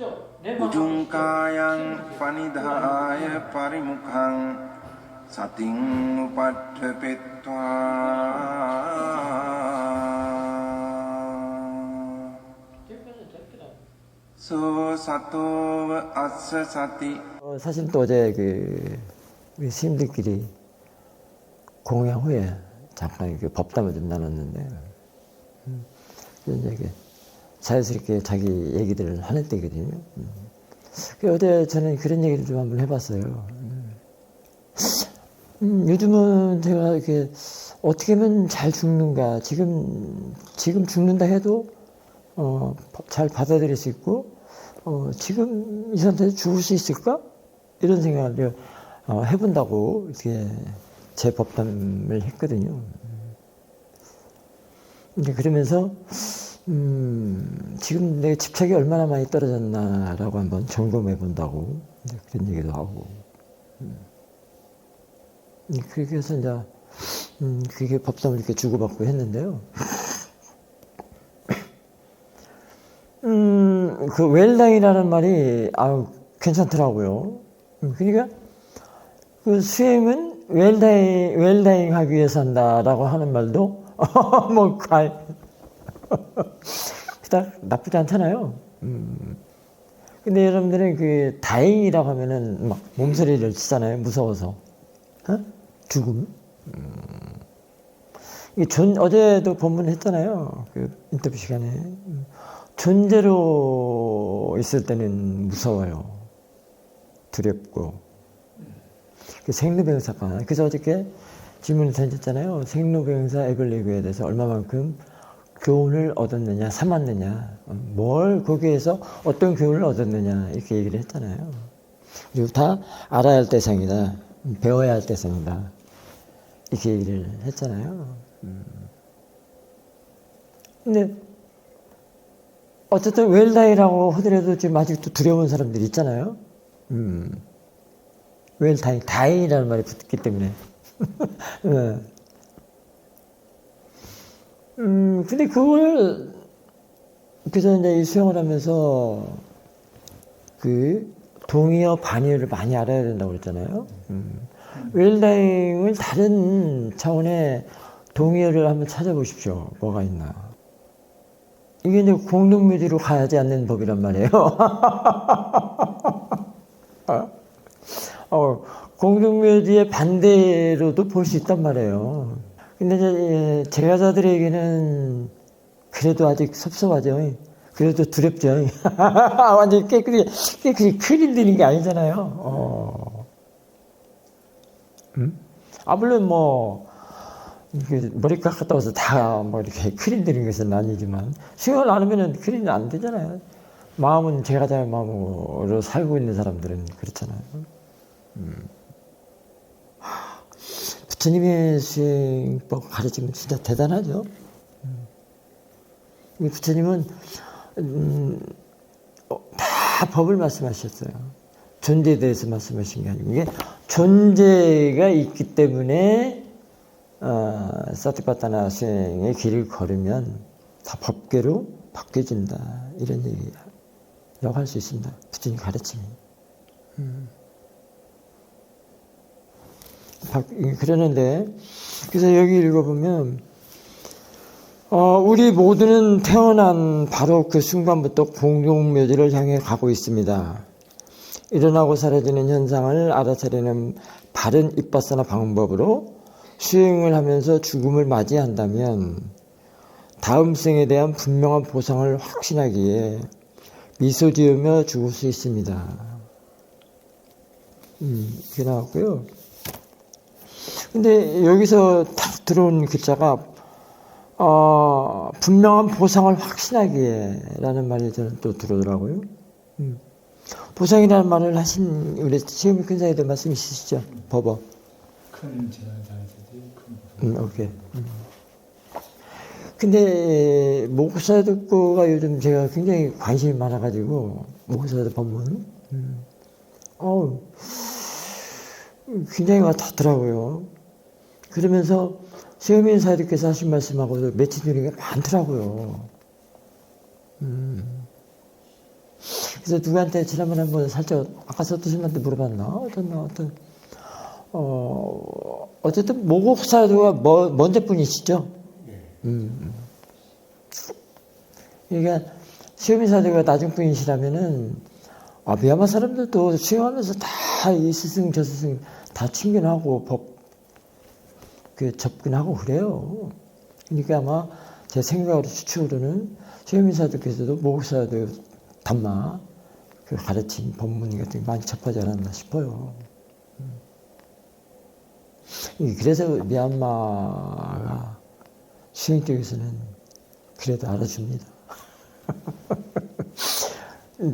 Ujungkayang panidhaya parimukhang sating upadhepetva so sato assa sati. 사실 또 어제 우리 스님들끼리 공양 후에 잠깐 법담을 좀 나눴는데, 이제 자연스럽게 자기 얘기들을 하는 때거든요. 어제 저는 그런 얘기를 좀 한번 해봤어요. 요즘은 제가 이렇게 어떻게 하면 잘 죽는가, 지금 죽는다 해도 잘 받아들일 수 있고, 지금 이 상태에서 죽을 수 있을까? 이런 생각을 해본다고 이렇게 제 법담을 했거든요. 그러면서 지금 내 집착이 얼마나 많이 떨어졌나라고 한번 점검해 본다고 그런 얘기도 하고, 그렇게 해서 이제 그게 법담을 이렇게 주고받고 했는데요. 그 웰다잉이라는 말이 괜찮더라고요. 그러니까 그 수행은 웰다잉 하기 위해서 한다라고 하는 말도 뭐 그닥 나쁘지 않잖아요. 근데 여러분들은 그 다행이라고 하면은 막 몸서리를 치잖아요. 무서워서. 죽음. 어제도 본문했잖아요. 그 인터뷰 시간에. 존재로 있을 때는 무서워요. 두렵고. 그 생로병사가. 그래서 어저께 질문을 던졌잖아요. 생로병사 에블리그에 대해서 얼마만큼 교훈을 얻었느냐, 삼았느냐, 뭘 거기에서 어떤 교훈을 얻었느냐, 이렇게 얘기를 했잖아요. 그리고 다 알아야 할 대상이다, 배워야 할 대상이다, 이렇게 얘기를 했잖아요. 근데 어쨌든 웰다잉이라고 하더라도 지금 아직도 두려운 사람들이 있잖아요. 다행이라는 말이 붙기 때문에. 근데 그래서 이제 이 수행을 하면서 동의어 반의어를 많이 알아야 된다고 그랬잖아요. 웰다잉을 다른 차원의 동의어를 한번 찾아보십시오. 뭐가 있나. 이게 이제 공동묘지로 가지 않는 법이란 말이에요. 공동묘지의 반대로도 볼 수 있단 말이에요. 근데 이제 제가자들에게는 그래도 아직 섭섭하죠. 그래도 두렵죠. 완전히 깨끗이 큰일 드는 게 아니잖아요. 물론 머리 깎았다 와서 다 이렇게 큰일 드는 것은 아니지만, 수행을 안 하면은 큰일은 안 되잖아요. 마음은 제가자의 마음으로 살고 있는 사람들은 그렇잖아요. 부처님의 수행법 가르침은 진짜 대단하죠. 부처님은 다 법을 말씀하셨어요. 존재에 대해서 말씀하신 게 아니고, 이게 존재가 있기 때문에 사티파타나 수행의 길을 걸으면 다 법계로 바뀌어진다, 이런 얘기라고 할 수 있습니다. 부처님 가르침이. 그러는데, 그래서 여기 읽어보면, 우리 모두는 태어난 바로 그 순간부터 공동묘지를 향해 가고 있습니다. 일어나고 사라지는 현상을 알아차리는 바른 입바사나 방법으로 수행을 하면서 죽음을 맞이한다면 다음 생에 대한 분명한 보상을 확신하기에 미소 지으며 죽을 수 있습니다. 이렇게 나왔고요. 근데 여기서 딱 들어온 글자가 분명한 보상을 확신하기에 라는 말이 저는 또 들어오더라고요. 보상이라는 말을 하신 우리 시험이 큰 사이들 말씀 있으시죠? 법어. 큰 재난을 당했을 때 큰 오케이. 근데 목사들 거가 요즘 제가 굉장히 관심이 많아가지고, 목사들 법문 굉장히 와닿더라고요. 그러면서 시어민 사님께서 하신 말씀하고도 매치 되는 게 많더라고요. 그래서 누구한테 지난번에 한번 살짝 아까 서두님한테 물어봤나 어쨌든 모국 사도가 먼저 분이시죠. 그러니까 시오미 사도가 나중 분이시라면은 미얀마 사람들도 수행하면서 다 이 스승 저 스승 다 친견하고 접근하고 그래요. 그러니까 아마 제 생각으로 추측으로는 시오미 사도께서도 모국 사도 담마 그 가르침 법문 같은 게 많이 접하지 않았나 싶어요. 그래서 미얀마가 수행 쪽에서는 그래도 알아줍니다.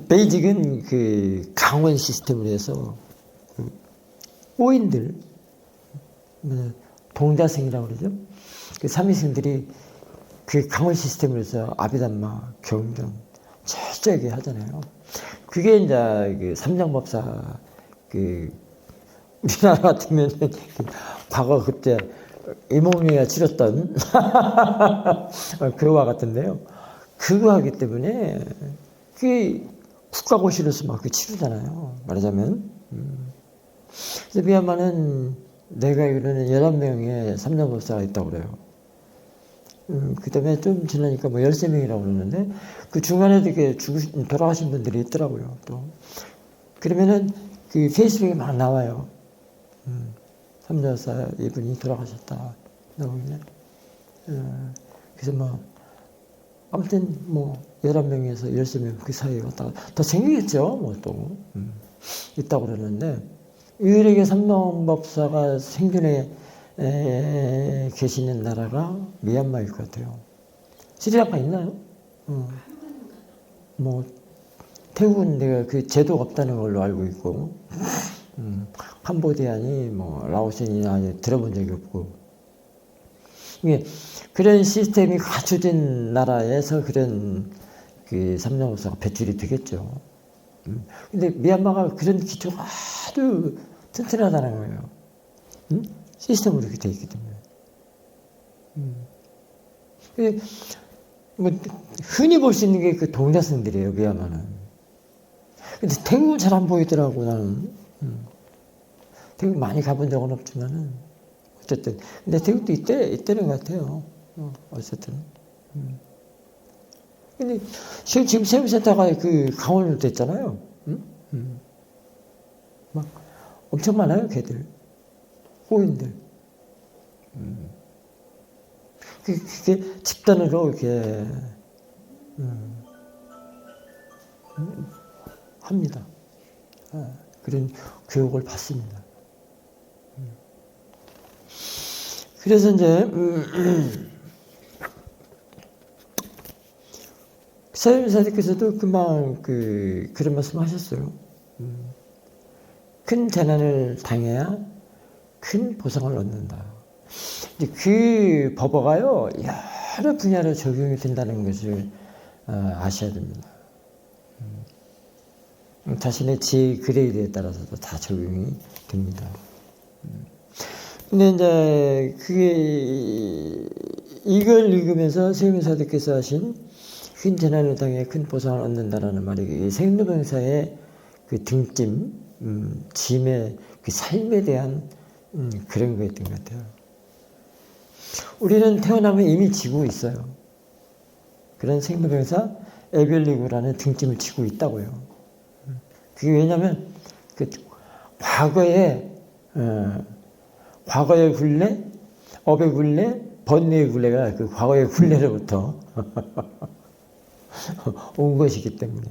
베이직은 그 강원 시스템으로 해서 그 오인들, 동자승이라고 그러죠. 그 삼위승들이 그 강원 시스템으로 해서 아비담마, 경전, 철저하게 하잖아요. 그게 이제 그 삼장법사, 그 우리나라 같으면 과거 그때 이몽룡이가 치렀던 그거와 같은데요. 그거 하기 때문에 그게 국가고시로서 막 그 치르잖아요. 말하자면. 그래서 미얀마는 내가 알기로는 11명의 삼장법사가 있다고 그래요. 그 다음에 좀 지나니까 뭐 13명이라고 그러는데 그 중간에도 이렇게 돌아가신 분들이 있더라고요. 또. 그러면은 그 페이스북에 막 나와요. 삼자사 이분이 돌아가셨다. 나오면. 그래서 뭐, 아무튼 뭐, 11명에서 13명 그 사이에 갔다가 더 생기겠죠. 뭐 또. 있다고 그러는데, 유일하게 삼명법사가 생존에 계시는 나라가 미얀마일 것 같아요. 스리랑카 있나요? 뭐, 태국은 내가 그 제도가 없다는 걸로 알고 있고, 캄보디아니 뭐 라오스니 들어본 적이 없고 이게 그런 시스템이 갖춰진 나라에서 그런 그 삼명법사가 배출이 되겠죠. 근데 미얀마가 그런 기초가 아주 튼튼하다는 거예요. 시스템으로 이렇게 돼 있기 때문에. 뭐 흔히 볼 수 있는 게 그 동자승들이에요. 미얀마는. 근데 태국은 잘 안 보이더라고 나는. 태국 많이 가본 적은 없지만은 어쨌든 근데 태국도 이때는 것 같아요. 어쨌든. 근데 지금 세무센터가 그 강원으로 됐잖아요. 막 엄청 많아요, 걔들. 호인들. 그게 집단으로 이렇게 합니다. 그런 교육을 받습니다. 그래서 이제 사유사님께서도 금방 그런 말씀하셨어요. 큰 재난을 당해야 큰 보상을 얻는다. 이제 그 법어가요 여러 분야로 적용이 된다는 것을 아셔야 됩니다. 자신의 지혜 그레이드에 따라서도 다 적용이 됩니다. 근데 이제 그게 이걸 읽으면서 세무사님께서 하신 큰 재난을 당해 큰 보상을 얻는다라는 말이 생로병사의 그 등짐, 짐의 그 삶에 대한 그런 거였던 것 같아요. 우리는 태어나면 이미 지고 있어요. 그런 생로병사 에벨리그라는 등짐을 지고 있다고요. 그게 왜냐면 그 과거의 굴레, 업의 굴레, 번뇌의 굴레가 그 과거의 굴레로부터 온 것이기 때문에.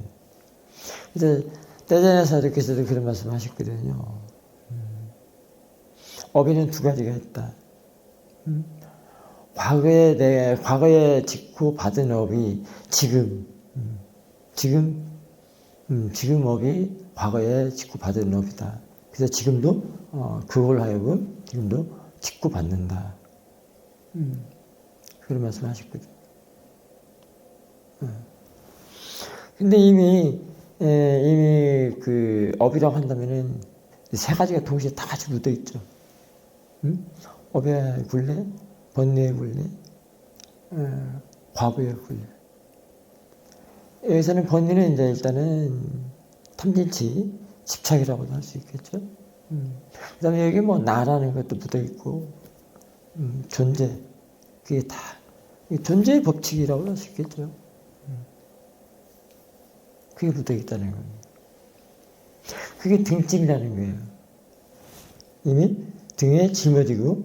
그래서 대자야사님께서도 그런 말씀 하셨거든요. 업에는 두 가지가 있다. 과거에 짓고 받은 업이 지금 업이 과거에 짓고 받은 업이다. 그래서 지금도 그걸 하여금 지금도 짓고 받는다. 그런 말씀하셨거든요. 근데 이미 그 업이라고 한다면은 세 가지가 동시에 다 같이 묻어 있죠. 업의 굴레, 번뇌의 굴레, 과거의 굴레. 여기서는 번뇌는 이제 일단은 탐진치, 집착이라고도 할 수 있겠죠. 그 다음에 여기 뭐 나라는 것도 묻어 있고, 존재, 그게 다 존재의 법칙이라고 할 수 있겠죠. 그게 묻어 있다는 겁니다. 그게 등짐이라는 거예요. 이미 등에 짊어지고,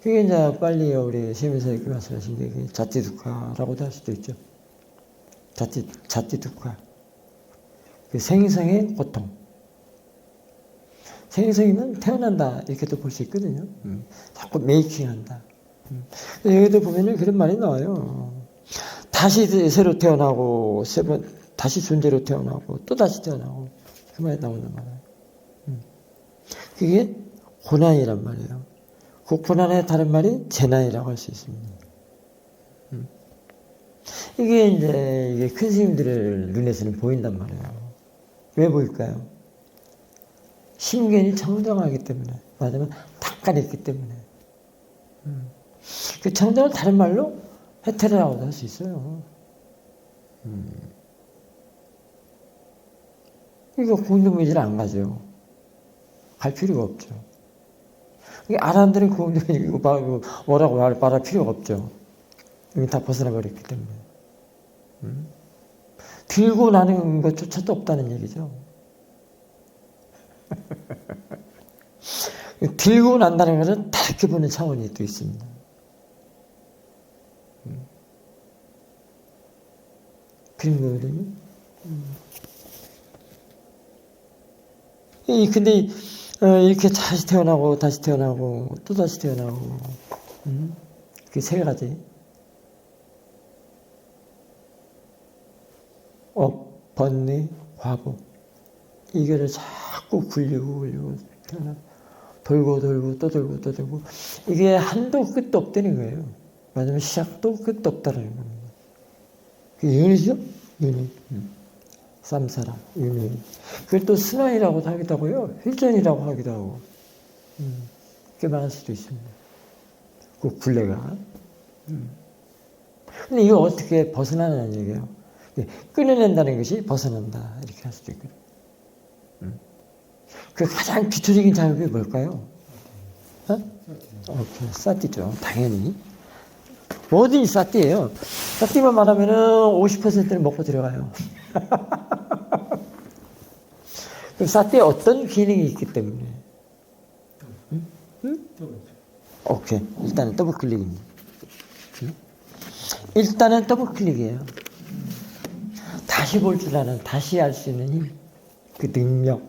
그게 이제 빨리 우리 시민사회교 말씀하신 게 자띠두카라고도 할 수도 있죠. 자띠두카. 그 생성의 고통. 생성이면 태어난다 이렇게도 볼 수 있거든요. 자꾸 메이킹한다. 여기도 보면은 그런 말이 나와요. 다시 새로 태어나고 다시 존재로 태어나고 또 다시 태어나고 그 말이 나오는 말이에요. 그게 고난이란 말이에요. 그 고난의 다른 말이 재난이라고 할 수 있습니다. 이게 큰 스님들의 눈에서는 보인단 말이에요. 왜 보일까요? 심견이 청정하기 때문에, 말하자면 탁간했기 때문에. 그 청정을 다른 말로 해태라고도 할 수 있어요. 이거 공동묘지를 안 가죠. 갈 필요가 없죠. 아람들은 공동묘지 이거 뭐라고 말할 필요가 없죠. 이미 다 벗어나 버렸기 때문에. 들고 나는 것조차도 없다는 얘기죠. 들고 난다는 것은 다르게 보는 차원이 또 있습니다. 그런 거거든요. 근데 이렇게 다시 태어나고 또 다시 태어나고 그 세 가지 번뇌, 화복 이거를 자꾸 굴리고 태어나 돌고 또 돌고 이게 한도 끝도 없다는 거예요. 맞으면 시작도 끝도 없다는 겁니다. 그게 윤이죠? 윤이. 쌈사라, 윤이. 그걸 또 순환이라고도 하기도 하고요. 힐전이라고 하기도 하고. 그렇게 말할 수도 있습니다. 그 굴레가. 근데 이거 어떻게 벗어나는 얘기예요? 끊어낸다는 것이 벗어난다. 이렇게 할 수도 있거든요. 그 가장 기초적인 자극이 뭘까요? 사띠죠. 당연히. 뭐든지 사띠예요. 사띠만 말하면은 50%는 먹고 들어가요. 그럼 사띠에 어떤 기능이 있기 때문에? 오케이. 일단은 더블 클릭입니다. 일단은 더블 클릭이에요. 다시 볼 줄 아는, 다시 알 수 있는 힘. 그 능력.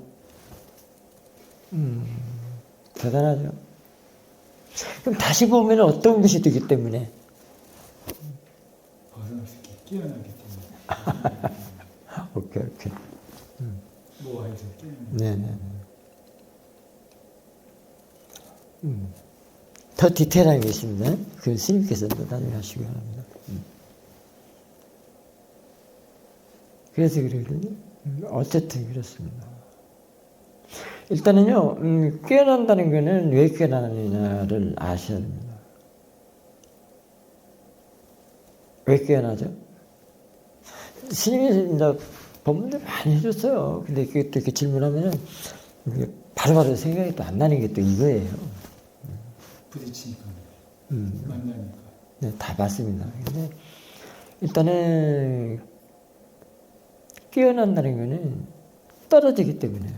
대단하죠. 그럼 다시 보면 어떤 것이 되기 때문에? 벗어날 수 있게 깨어나기 때문에. 오케이. 모아에서 깨어나. 네네. 더 디테일한 게 있습니다. 그 스님께서도 나중에 하시기 바랍니다. 그래서 그러거든요. 어쨌든 그렇습니다. 일단은요, 깨어난다는 거는 왜 깨어나느냐를 아셔야 됩니다. 왜 깨어나죠? 스님이 이제 법문들 많이 해줬어요. 근데 그게 또 이렇게 질문하면은 바로바로 생각이 또 안 나는 게 또 이거예요. 부딪히니까. 만나니까. 네, 다 맞습니다. 근데 일단은 깨어난다는 거는 떨어지기 때문에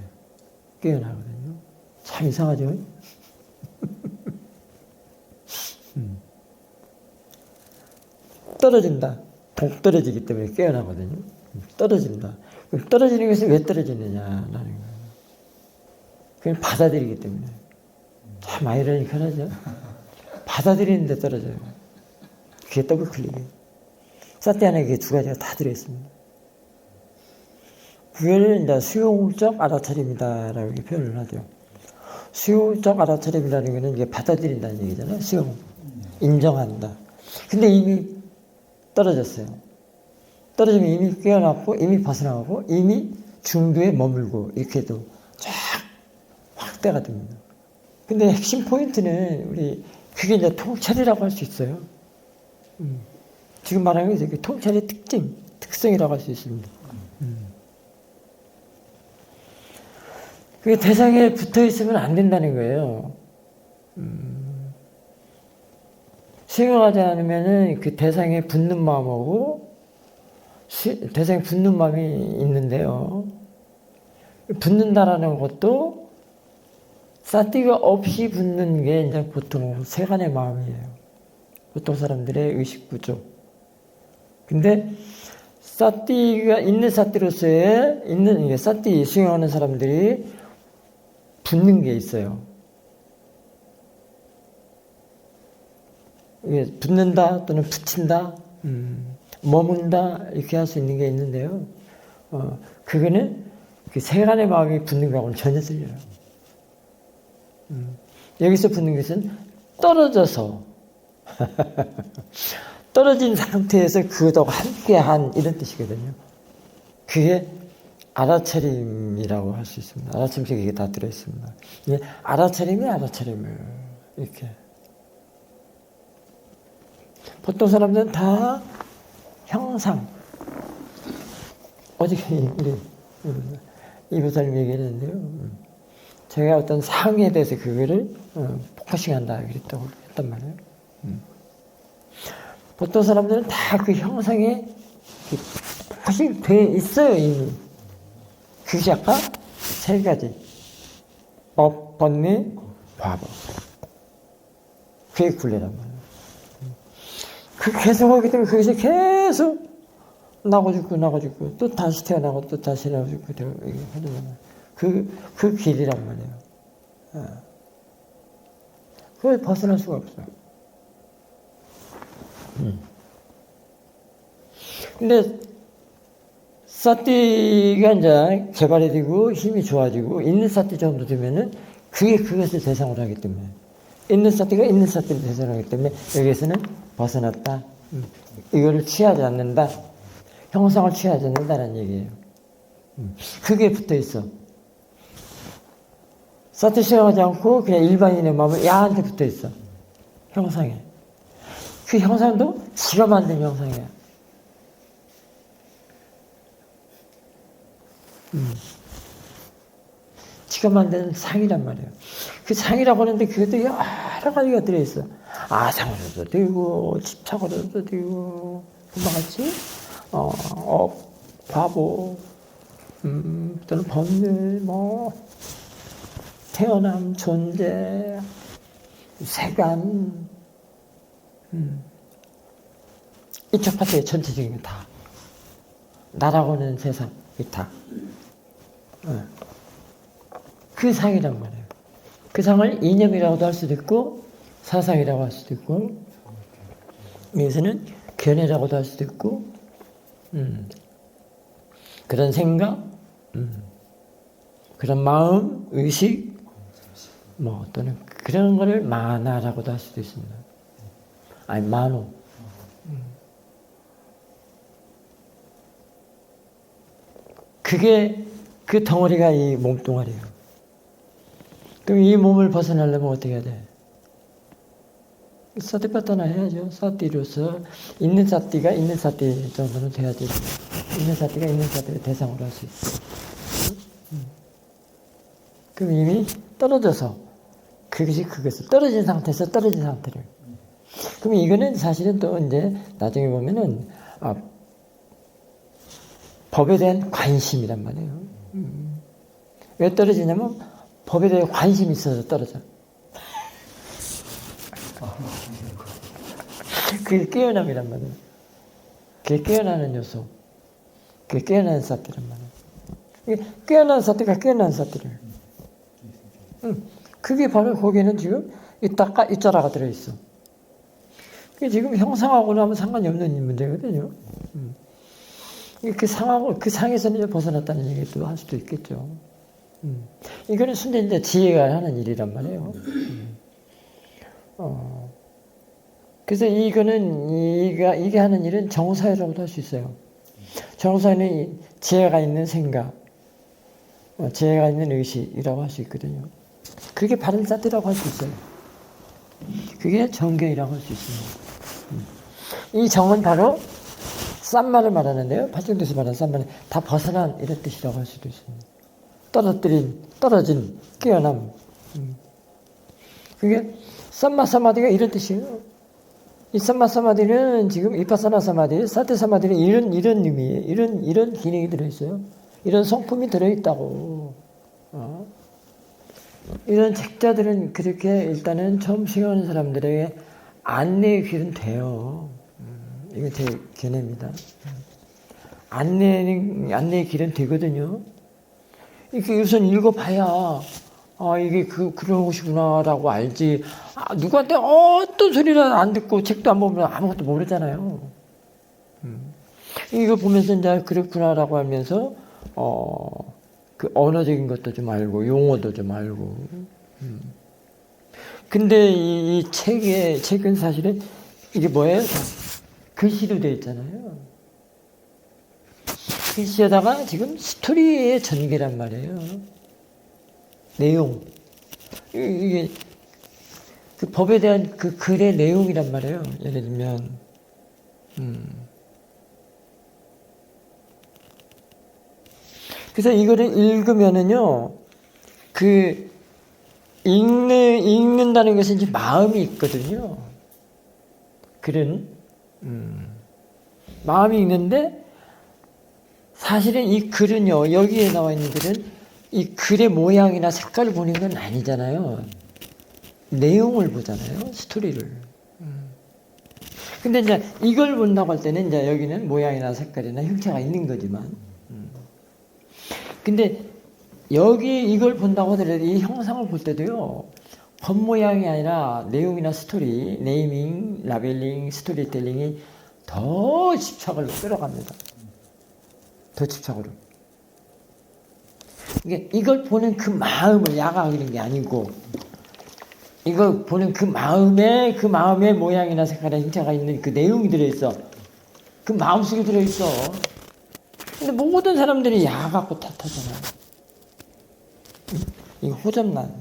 깨어나거든요. 참 이상하죠? 떨어진다. 동떨어지기 때문에 깨어나거든요. 떨어진다. 그럼 떨어지는 것이 왜 떨어지느냐라는 거예요. 그냥 받아들이기 때문에. 참 아이러니컬하죠? 받아들이는데 떨어져요. 그게 더블 클릭이에요. 사티 안에 그게 두 가지가 다 들어있습니다. 그걸 이제 수용적 알아차림이다라고 이렇게 표현을 하죠. 수용적 알아차림이라는 것은 이게 받아들인다는 얘기잖아요. 수용. 인정한다. 근데 이미 떨어졌어요. 떨어지면 이미 깨어났고, 이미 벗어나고, 이미 중도에 머물고, 이렇게도 쫙 확대가 됩니다. 근데 핵심 포인트는 그게 이제 통찰이라고 할 수 있어요. 지금 말하는 게 통찰의 특징, 특성이라고 할 수 있습니다. 그게 대상에 붙어 있으면 안 된다는 거예요. 수행하지 않으면은 그 대상에 붙는 마음하고 대상에 붙는 마음이 있는데요. 붙는다라는 것도 사티가 없이 붙는 게 이제 보통 세간의 마음이에요. 보통 사람들의 의식 구조. 근데 사티가 있는 사티로서의 있는 사티 수행하는 사람들이 붙는 게 있어요. 이게 붙는다 또는 붙인다, 머문다 이렇게 할 수 있는 게 있는데요. 그거는 그 세간의 마음이 붙는 거하고는 전혀 틀려요. 여기서 붙는 것은 떨어져서 떨어진 상태에서 그것하고 함께한 이런 뜻이거든요. 그게 알아차림이라고 할 수 있습니다. 알아차림 속에 이게 다 들어있습니다. 이게 알아차림이 알아차림을 이렇게. 보통 사람들은 다 형상. 어저께 우리 이 보살님 얘기했는데요. 제가 어떤 상에 대해서 그거를 포커싱한다 그랬다고 했단 말이에요. 보통 사람들은 다 그 형상에 포커싱 돼 있어요 이미. 그것이 아까 세 가지. 법, 번뇌, 과법. 그게 굴레란 말이에요. 그 계속 하기 때문에 그것이 계속 나고 죽고 또 다시 태어나고 또 다시 나고 죽고 이게 하는 거예요. 그 길이란 말이에요. 그걸 벗어날 수가 없어요. 근데 사티가 이제 개발이 되고 힘이 좋아지고 있는 사티 정도 되면은 그게 그것을 대상으로 하기 때문에 있는 사티가 있는 사티를 대상으로 하기 때문에 여기에서는 벗어났다. 이거를 취하지 않는다. 형상을 취하지 않는다는 얘기예요. 그게 붙어 있어. 사티 시행하지 않고 그냥 일반인의 마음은 야한테 붙어 있어. 형상에. 그 형상도 지가 만든 형상이야. 지가 만든 상이란 말이에요. 그 상이라고 하는데 그것도 여러 가지가 들어있어. 아상으로도 되고, 집착으로도 되고, 그만같이, 바보, 또는 번뇌, 태어남, 존재, 세간, 이쪽 파트의 전체적인 게 다. 나라고 하는 세상, 이 다. 그 상이란 말이에요. 그 상을 이념이라고도 할 수도 있고, 사상이라고 할 수도 있고, 여기서는 견해라고도 할 수도 있고, 그런 생각, 그런 마음, 의식, 또는 그런 거를 만화라고도 할 수도 있습니다. 아니, 만호. 그게, 그 덩어리가 이 몸뚱아리예요. 그럼 이 몸을 벗어나려면 어떻게 해야 돼? 사티파타나 해야죠. 사티로서 있는 사티가 있는 사티 정도는 돼야지. 있는 사티가 있는 사티를 대상으로 할 수 있어. 그럼 이미 떨어져서 그것이 그것을 떨어진 상태에서 떨어진 상태를. 그럼 이거는 사실은 또 이제 나중에 보면은 법에 대한 관심이란 말이에요. 왜 떨어지냐면 법에 대해 관심이 있어서 떨어져. 그게 깨어남이란 말이에요. 그게 깨어나는 요소. 그게 깨어나는 사태란 말이에요. 깨어나는 사태가 깨어나는 사태를. 그게 바로 거기에는 지금 이자라가 들어있어. 그게 지금 형상하고는 아무 상관이 없는 문제거든요. 그 상하고, 그 상에서는 벗어났다는 얘기도 할 수도 있겠죠. 이거는 순전히 이제 지혜가 하는 일이란 말이에요. 그래서 이거는, 이게 하는 일은 정사회라고도 할 수 있어요. 정사회는 지혜가 있는 생각, 지혜가 있는 의식이라고 할 수 있거든요. 그게 바른 사태라고 할 수 있어요. 그게 정경이라고 할 수 있습니다. 이 정은 바로 싼 말을 말하는데요. 팔정도에서 말하는 싼 말은 다 벗어난 이런 뜻이라고 할 수도 있습니다. 떨어진, 깨어남. 그게 삼마사마디가 이런 뜻이에요. 이 삼마사마디는 지금 이파사나 사마디, 사티 사마디는 이런 의미예요. 이런 기능이 들어있어요. 이런 성품이 들어있다고. 이런 책자들은 그렇게 일단은 처음 시행하는 사람들에게 안내의 길은 돼요. 이건 제 견해입니다. 안내의 길은 되거든요. 이렇게 우선 읽어봐야, 이게 그런 것이구나라고 알지. 누구한테 어떤 소리라도 안 듣고 책도 안 보면 아무것도 모르잖아요. 이거 보면서 이제 그렇구나라고 하면서, 그 언어적인 것도 좀 알고, 용어도 좀 알고. 근데 이 책은 사실은 이게 뭐예요? 글씨로 되어 있잖아요. 글씨에다가 지금 스토리의 전개란 말이에요. 내용. 이게 그 법에 대한 그 글의 내용이란 말이에요. 예를 들면, 그래서 이거를 읽으면은요, 읽는다는 것은 이제 마음이 있거든요. 글은, 마음이 있는데, 사실은 이 글은요, 여기에 나와 있는 글은 이 글의 모양이나 색깔을 보는 건 아니잖아요. 내용을 보잖아요, 스토리를. 근데 이제 이걸 본다고 할 때는 이제 여기는 모양이나 색깔이나 형태가 있는 거지만, 근데 여기 이걸 본다고 하더라도 이 형상을 볼 때도요, 겉모양이 아니라 내용이나 스토리, 네이밍, 라벨링, 스토리텔링이 더 집착을 끌어갑니다. 더 집착으로. 이걸 보는 그 마음을 야각하는 게 아니고, 이걸 보는 그 마음에 모양이나 색깔의 형태가 있는 그 내용이 들어있어. 그 마음속에 들어있어. 근데 모든 사람들이 야 갖고 탓하잖아. 이거 호접난.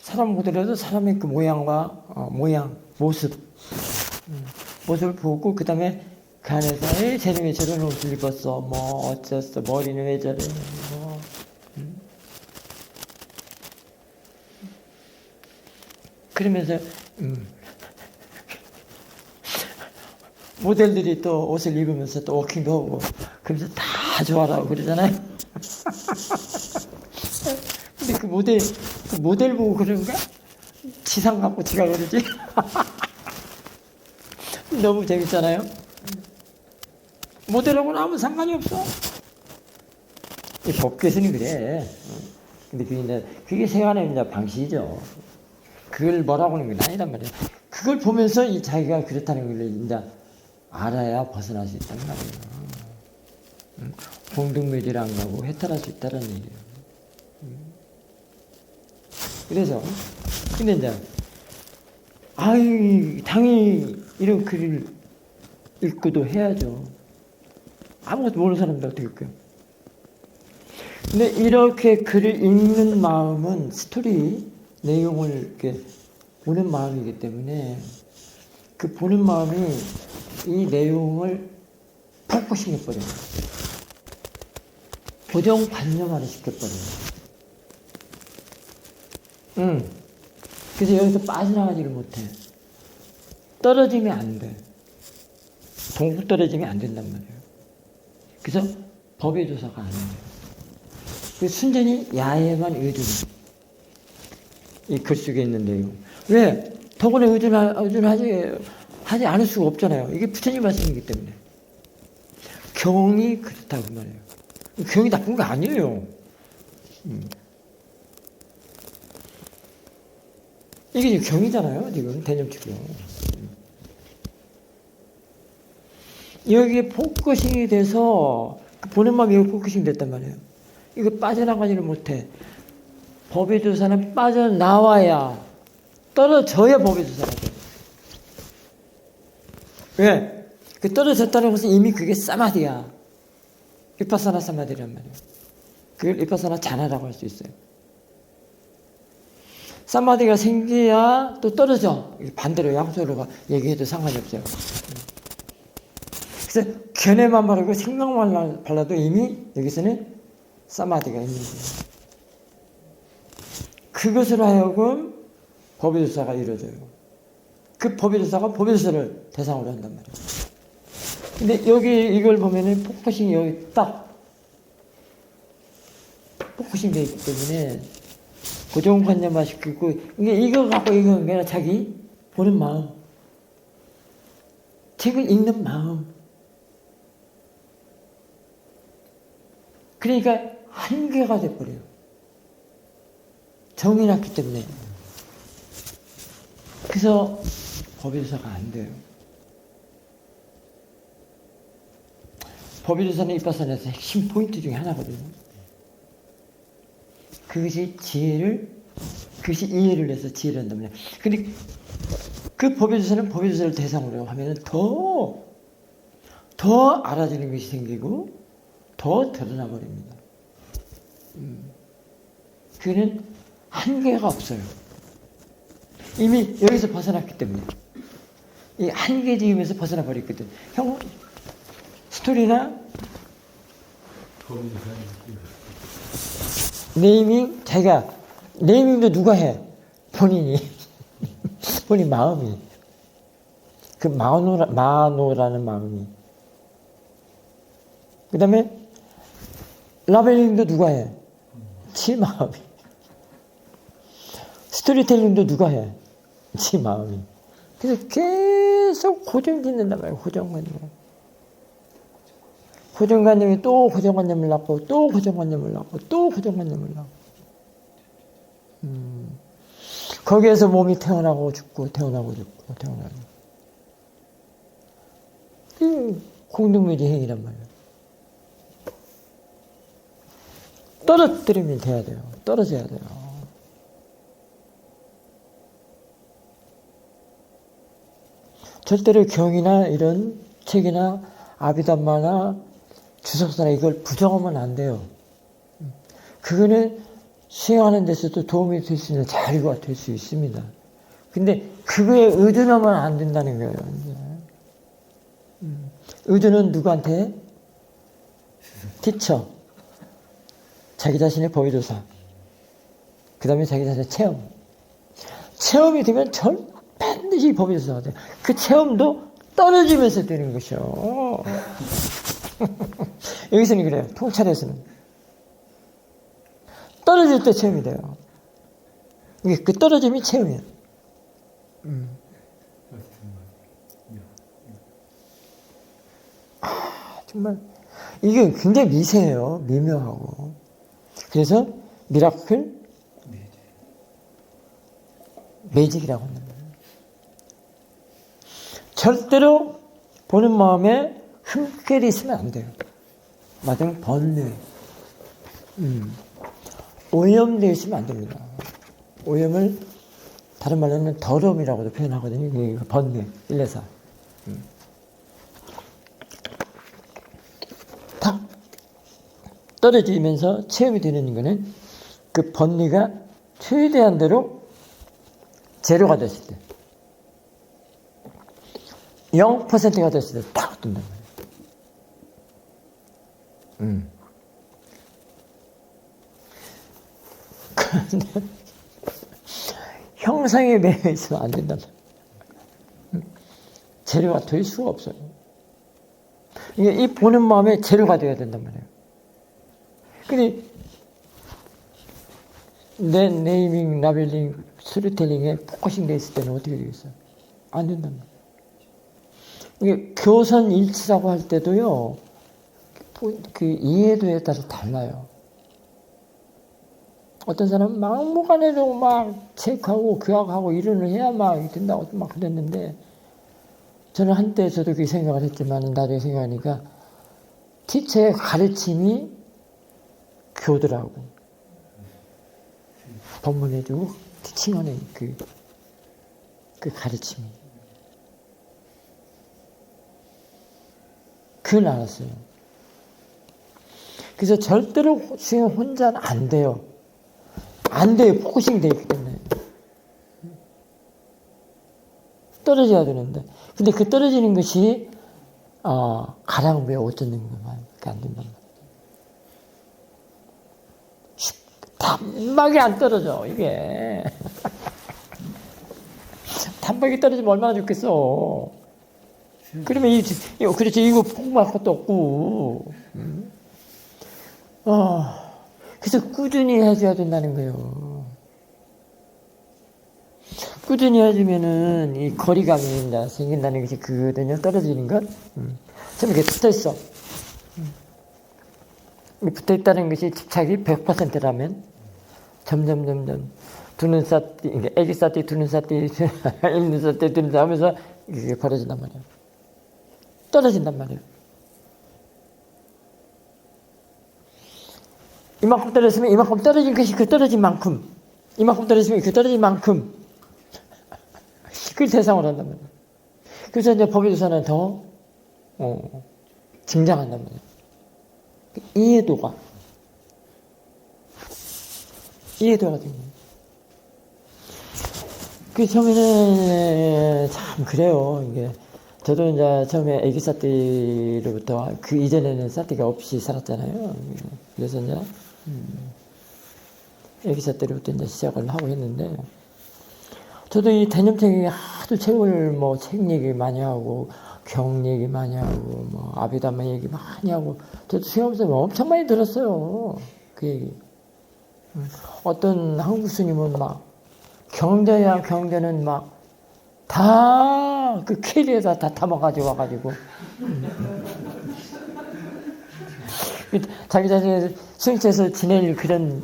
사람 보더라도 사람의 그 모양과 모습을 보고 그 다음에 그 안에서 쟤는 왜 저런 옷을 입었어? 뭐 어쩌어? 머리는 왜 저래? 뭐. 그러면서 모델들이 또 옷을 입으면서 또 워킹도 하고 그러면서 다 좋아라고 그러잖아요. 근데 그 모델 보고 그런가? 지상 갖고 지가 그러지? 너무 재밌잖아요. 모델하고는 아무 상관이 없어. 이 법계에서는 그래. 근데 그게 세간의 이제 방식이죠. 그걸 뭐라고 하는 건 아니란 말이에요. 그걸 보면서 이 자기가 그렇다는 걸 이제 알아야 벗어날 수 있단 말이에요. 공동묘지를 안 가고 해탈할 수 있다는 얘기예요. 그래서 근데 이제 당연히 이런 글을 읽고도 해야죠. 아무것도 모르는 사람들 어떻게 읽어요? 근데 이렇게 글을 읽는 마음은 스토리 내용을 이렇게 보는 마음이기 때문에 그 보는 마음이 이 내용을 포커싱 해버려요. 고정관념화를 시켜버려요. 그래서 여기서 빠져나가지를 못해. 떨어지면 안 돼. 동북 떨어지면 안 된단 말이에요. 그래서 법의 조사가 안 돼요. 그 순전히 야에만 의존. 이 글 속에 있는 내용. 왜? 덕원에 의존하지 않을 수가 없잖아요. 이게 부처님 말씀이기 때문에. 경이 그렇다고 말해요. 경이 나쁜 거 아니에요. 이게 경이잖아요. 지금 대념치고. 여기에 포커싱이 돼서 보는 마음이 여기 포커싱 됐단 말이에요. 이거 빠져나가지를 못해. 법의 조사는 빠져나와야 떨어져야 법의 조사가 돼. 왜? 그 떨어졌다는 것은 이미 그게 사마디야. 비파사나 사마디란 말이에요. 그걸 비파사나 자나라고 할 수 있어요. 사마디가 생겨야 또 떨어져. 반대로 양쪽으로 얘기해도 상관이 없어요. 그래서 견해만 바르고 생각만 발라도 이미 여기서는 사마디가 있는 거예요. 그것으로 하여금 법의조사가 이루어져요. 그 법의조사가 법의조사를 대상으로 한단 말이에요. 근데 여기 이걸 보면은 포커싱이 여기 딱 포커싱 되어 있기 때문에 고정관념화 시키고 이거 갖고 이거 그냥 자기 보는 마음, 책을 읽는 마음. 그러니까 한계가 돼버려요. 정이 났기 때문에. 그래서 법의조사가 안 돼요. 법의조사는 이빠산에서 핵심 포인트 중에 하나거든요. 그것이 그것이 이해를 해서 지혜를 한단 말이에요. 근데 그 법의조사는 법의조사를 대상으로 하면 더 알아지는 것이 생기고 더 드러나 버립니다. 그는 한계가 없어요. 이미 여기서 벗어났기 때문에. 이 한계 지음에서 벗어나 버렸거든. 형, 스토리나 네이밍, 자기가 네이밍도 누가 해? 본인이. 본인 마음이. 그 마노라는 마음이. 그 다음에 라벨링도 누가 해? 지 마음이. 스토리텔링도 누가 해? 지 마음이. 그래서 계속 고정짓는단 말이에요. 고정관념. 고정관념이 또 고정관념을 낳고 또 고정관념을 낳고 또 고정관념을 낳고. 거기에서 몸이 태어나고 죽고 태어나고 죽고 태어나고. 이 공동묘지 행위란 말이에요. 떨어뜨리면 돼야 돼요. 떨어져야 돼요. 절대로 경이나 이런 책이나 아비담마나 주석사나 이걸 부정하면 안 돼요. 그거는 수행하는 데서도 도움이 될 수 있는 자료가 될 수 있습니다. 근데 그거에 의존하면 안 된다는 거예요. 의존은 누구한테? 티처. 자기 자신의 법의조사. 그 다음에 자기 자신의 체험. 체험이 되면 반드시 법의조사가 돼요. 그 체험도 떨어지면서 되는 것이요. 여기서는 그래요. 통찰에서는. 떨어질 때 체험이 돼요. 이게 그 떨어짐이 체험이에요. 정말 이게 굉장히 미세해요. 미묘하고. 그래서 미라클 매직이라고 합니다. 절대로 보는 마음에 흠결이 있으면 안 돼요. 마당 번뇌. 오염되어 있으면 안 됩니다. 오염을 다른 말로는 더러움이라고도 표현하거든요. 번뇌, 124. 탁 떨어지면서 체험이 되는 거는 그 번뇌가 최대한 대로 제로가 됐을 때 0%가 됐을 때 탁 뜬단 말이에요. 그런데 형상에 매여 있으면 안 된단 말이에요. 재료가 될 수가 없어요. 이게 이 보는 마음에 재료가 되어야 된단 말이에요. 근데 내 네이밍, 라벨링, 스토리텔링에 포커싱 돼 있을 때는 어떻게 되겠어요? 안 된단 말이에요. 이게 교선 일치라고 할 때도요, 그 이해도에 따라 달라요. 어떤 사람은 막무가내로 막 체크하고 교학하고 이론을 해야 막 된다고 막 그랬는데, 저는 한때 저도 그렇게 생각을 했지만 나중에 생각하니까 티처의 가르침이 교들하고 법문해주고 티칭하는 그 가르침이 그걸 알았어요. 그래서 절대로 수행 혼자는 안 돼요. 안 돼요. 포커싱 돼 있기 때문에. 떨어져야 되는데. 근데 그 떨어지는 것이 가량부에 5.0밖에 안 된단 말이야. 단박에 안 떨어져, 이게. 단박에 떨어지면 얼마나 좋겠어. 그러면 그렇지, 이거 폭발 것도 없고. 그래서 꾸준히 해줘야 된다는 거예요. 꾸준히 해주면은 이 거리감이 이제 생긴다는 것이 그거거든요. 떨어지는 것. 처음에 이렇게 붙어 있어. 붙어 있다는 것이 집착이 100%라면 점점 두 눈 쌓기, 애기 쌓기, 두 눈 쌓기, 1눈 쌓기, 두 눈 쌓기 하면서 이게 벌어진단 말이에요. 떨어진단 말이에요. 이만큼 떨어졌으면 이만큼 떨어진 것이 그 떨어진 만큼, 이만큼 떨어지면 그 떨어진 만큼 그걸 대상으로 한단 말이에요. 그래서 이제 법의조사는 더 증장한단 말이에요. 이해도가 됩니다. 그 처음에는 참 그래요. 이게 저도 이제 처음에 애기 사띠로부터 그 이전에는 사띠가 없이 살았잖아요. 그래서 이제 애기 사띠로부터 이제 시작을 하고 했는데 저도 이 대념책이 하도 책을 책 얘기 많이 하고 경 얘기 많이 하고 아비담마 얘기 많이 하고 저도 수영쌤 엄청 많이 들었어요. 그 얘기. 어떤 한국 스님은 경전이야 경전은 다 그 캐리에다 다 담아가지고 와가지고 자기 자신의 수행처에서 지낼 그런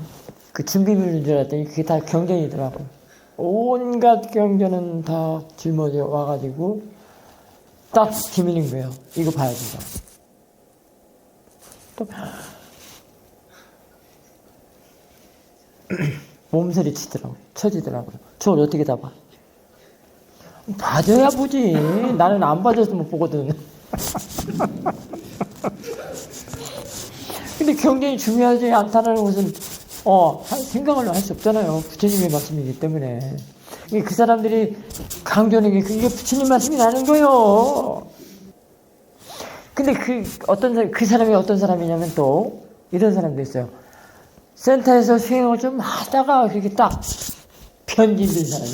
그 준비물인 줄 알았더니 그게 다 경전이더라고. 온갖 경전은 다 짊어져 와가지고 딱 기밀인 거예요. 이거 봐야 된다. 또 몸서리 치더라고. 쳐지더라고요. 저걸 어떻게 다 봐? 봐줘야 보지. 나는 안 봐줘서 못 보거든. 근데 경전이 중요하지 않다는 것은 생각을 할 수 없잖아요. 부처님의 말씀이기 때문에. 그 사람들이 강조하는 게 이게 부처님 말씀이 나는 거예요. 근데 그 사람이 어떤 사람이냐면 또 이런 사람도 있어요. 센터에서 수행을 좀 하다가 그렇게 딱 편집된 사람이.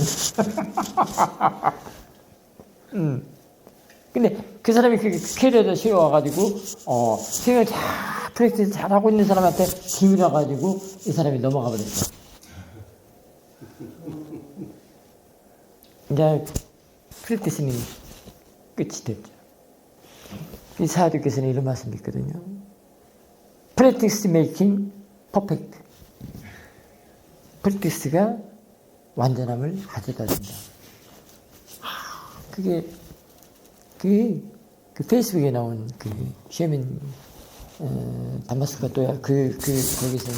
근데 그 사람이 그 캐리어에 실어와가지고 수행을 프랙티스 잘하고 있는 사람한테 기울여 와가지고 이 사람이 넘어가 버렸어. 이제 프랙티스는 끝이 됐죠. 이 사주께서는 이런 말씀이 있거든요. Practice making perfect. 프랙티스가 완전함을 가져다 준다. 그게 그 페이스북에 나온 그 쉐민 다마스카 또야 거기서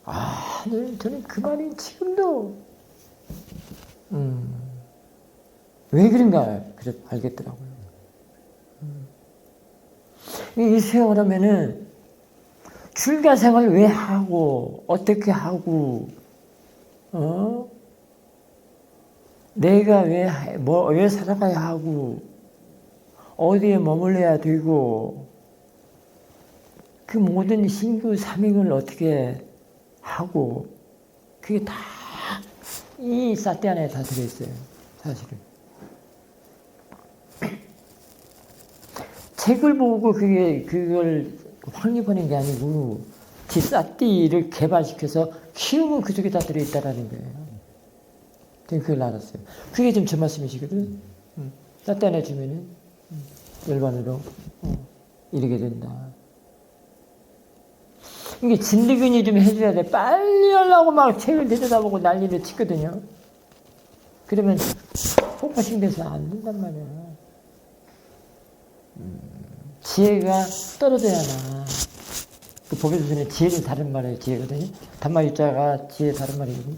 나오는 저는 그 말이 지금도 왜 그런가 알겠더라고요. 이 수행을 하면은 출가 생활 왜 하고 어떻게 하고 내가 왜 살아가야 하고 어디에 머물러야 되고 그 모든 신규 사명을 어떻게 하고 그게 다 이 사태 안에 다 들어있어요. 사실은 책을 보고 그걸 확립하는 게 아니고 지 사띠를 개발시켜서 키우면 그 속에 다 들어있다라는 거예요. 저는 그걸 알았어요. 그게 지금 제 말씀이시거든. 사띠 안에 주면은 열반으로 이르게 된다. 이게 진리근이 좀 해줘야 돼. 빨리 하려고 막 책을 내려다보고 난리를 치거든요. 그러면 포커싱 돼서 안 된단 말이야. 지혜가 떨어져야 하나. 그 법에서는 지혜는 다른 말이에요. 지혜거든요. 단마 유자가 지혜 다른 말이거든요.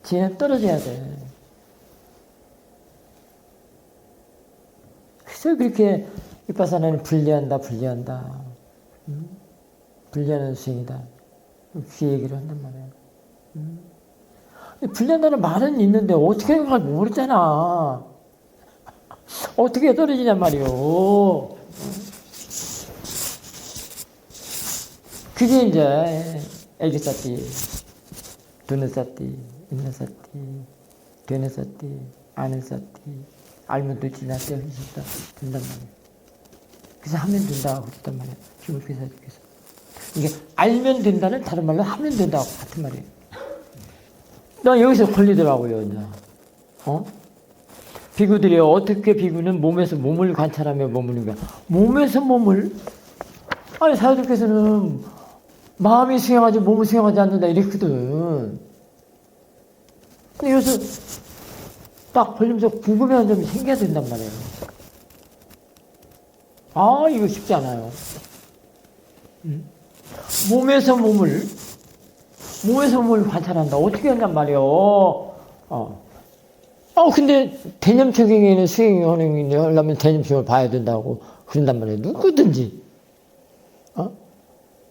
지혜는 떨어져야 돼. 그래서 그렇게 윗바사는 분리한다. 분리하는 수행이다. 그 얘기를 한단 말이에요. 분리한다는 말은 있는데 어떻게 하는 걸 모르잖아. 어떻게 떨어지냔 말이오. 그게 이제 애기 쌌디, 두는 쌌디, 있는 쌌디, 되는 쌌디, 아는 쌌디, 알면 되지, 나 때문에 있었다. 된단 말이야. 그래서 하면 된다고 그랬단 말이야. 힘을 회사주께서. 이게 알면 된다는 다른 말로 하면 된다고 같은 말이에요. 나 여기서 걸리더라고요, 이제. 비구들이 어떻게 비구는 몸에서 몸을 관찰하며 머무는 거야. 몸에서 몸을? 아니, 사도께서는 마음이 수행하지 몸을 수행하지 않는다 이랬거든. 근데 여기서 딱 걸리면서 궁금해하는 점이 생겨야 된단 말이에요. 아, 이거 쉽지 않아요. 몸에서 몸을 관찰한다. 어떻게 한단 말이에요. 근데 대념적인 수행이 하려면 대념성을 봐야 된다고 그런단 말이에요. 누구든지.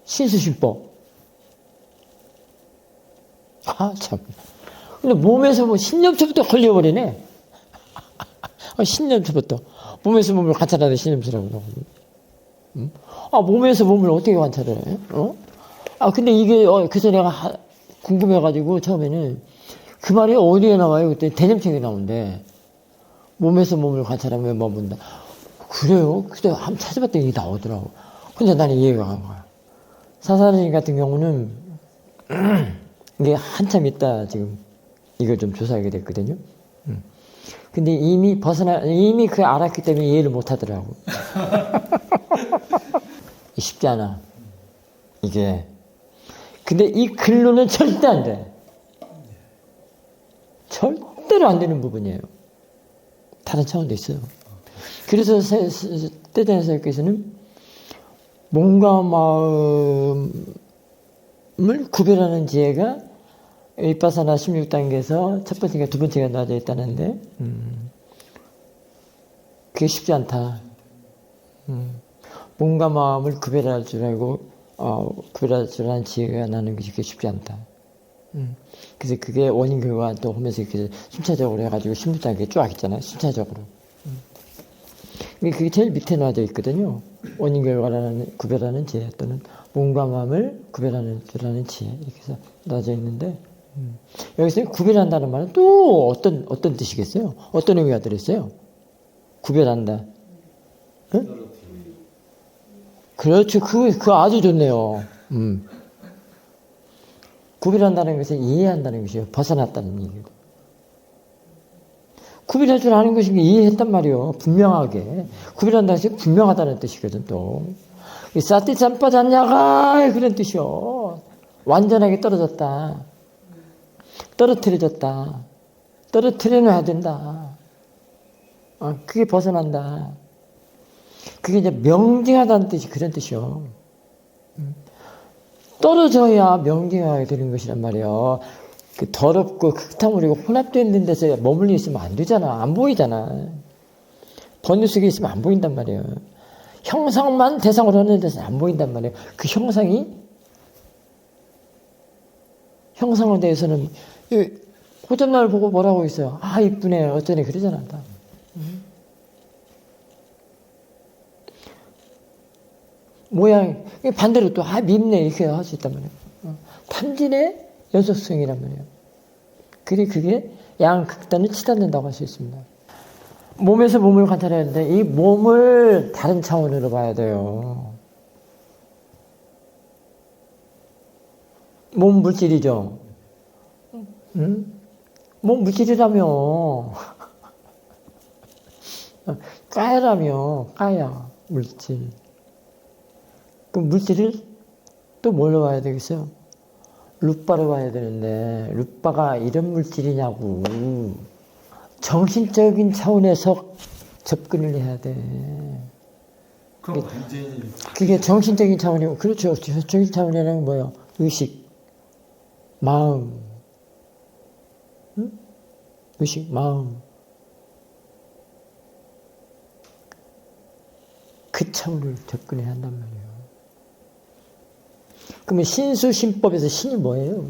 신수신법. 참. 근데 몸에서 뭐 신념서부터 걸려버리네. 신념서부터. 몸에서 몸을 관찰하는 신념서라고. 몸에서 몸을 어떻게 관찰해? 근데 이게, 그래서 내가 궁금해가지고 처음에는 그 말이 어디에 나와요? 그때 대념책에 나오는데, 몸에서 몸을 관찰하며 머문다. 그래요? 그때 한번 찾아봤더니 이게 나오더라고. 근데 나는 이해가 간 거야. 사사님 같은 경우는, 이게 한참 있다 지금 이걸 좀 조사하게 됐거든요. 근데 이미 그 알았기 때문에 이해를 못 하더라고. 쉽지 않아. 이게. 근데 이 글로는 절대 안 돼. 절대로 안 되는 부분이에요. 다른 차원도 있어요. 그래서 때자에서께서는 몸과 마음을 구별하는 지혜가 윗바사나 16단계에서 첫 번째가 두 번째가 나눠져 있다는데 그게 쉽지 않다. 몸과 마음을 구별할 줄 알고 구별할 줄 아는 지혜가 나는 것이 그게 쉽지 않다. 그래서 그게 원인 결과 또 보면서 이렇게 순차적으로 해가지고 16단계 쫙 있잖아요. 순차적으로. 그게 제일 밑에 놔져 있거든요. 원인 결과라는 구별하는 지혜 또는 몸과 마음을 구별하는 줄 아는 지혜 이렇게 해서 놔져 있는데 여기서 구별한다는 말은 또 어떤 뜻이겠어요? 어떤 의미가 들어있어요? 구별한다. 응? 그렇죠. 그거 아주 좋네요. 구별한다는 것은 이해한다는 것이에요. 벗어났다는 얘기고. 구별할 줄 아는 것이 이해했단 말이에요. 분명하게. 구별한다는 것이 분명하다는 뜻이거든, 또. 싸띠 짬빠졌냐가 그런 뜻이요. 완전하게 떨어졌다. 떨어뜨려졌다. 떨어뜨려놔야 된다. 그게 벗어난다. 그게 이제 명징하다는 뜻이 그런 뜻이요. 떨어져야 명징하게 되는 것이란 말이에요. 그 더럽고 흙탕물이고 혼합되는 데서 머물러 있으면 안 되잖아. 안 보이잖아. 번뇌 속에 있으면 안 보인단 말이에요. 형상만 대상으로 하는 데서 안 보인단 말이에요. 그 형상에 대해서는 호접날 보고 뭐라고 있어요? 이쁘네. 어쩌네. 그러잖아. 다. 모양, 반대로 또, 밉네. 이렇게 할 수 있단 말이에요. 탐진의 연속성이란 말이에요. 그게 양극단을 치닫는다고 할 수 있습니다. 몸에서 몸을 관찰해야 하는데, 이 몸을 다른 차원으로 봐야 돼요. 몸 물질이죠. 응? 몸 물질이라며. 까야라며. 까야. 물질. 그 물질을 또 뭘로 봐야 되겠어요? 루빠로 봐야 되는데 루빠가 이런 물질이냐고 정신적인 차원에서 접근을 해야 돼. 그럼 완전히 그게 정신적인 차원이고 그렇죠. 정신 차원이라는 건 뭐예요? 의식, 마음, 응? 의식, 마음. 그 차원을 접근해야 한단 말이에요. 그러면 신수신법에서 신이 뭐예요?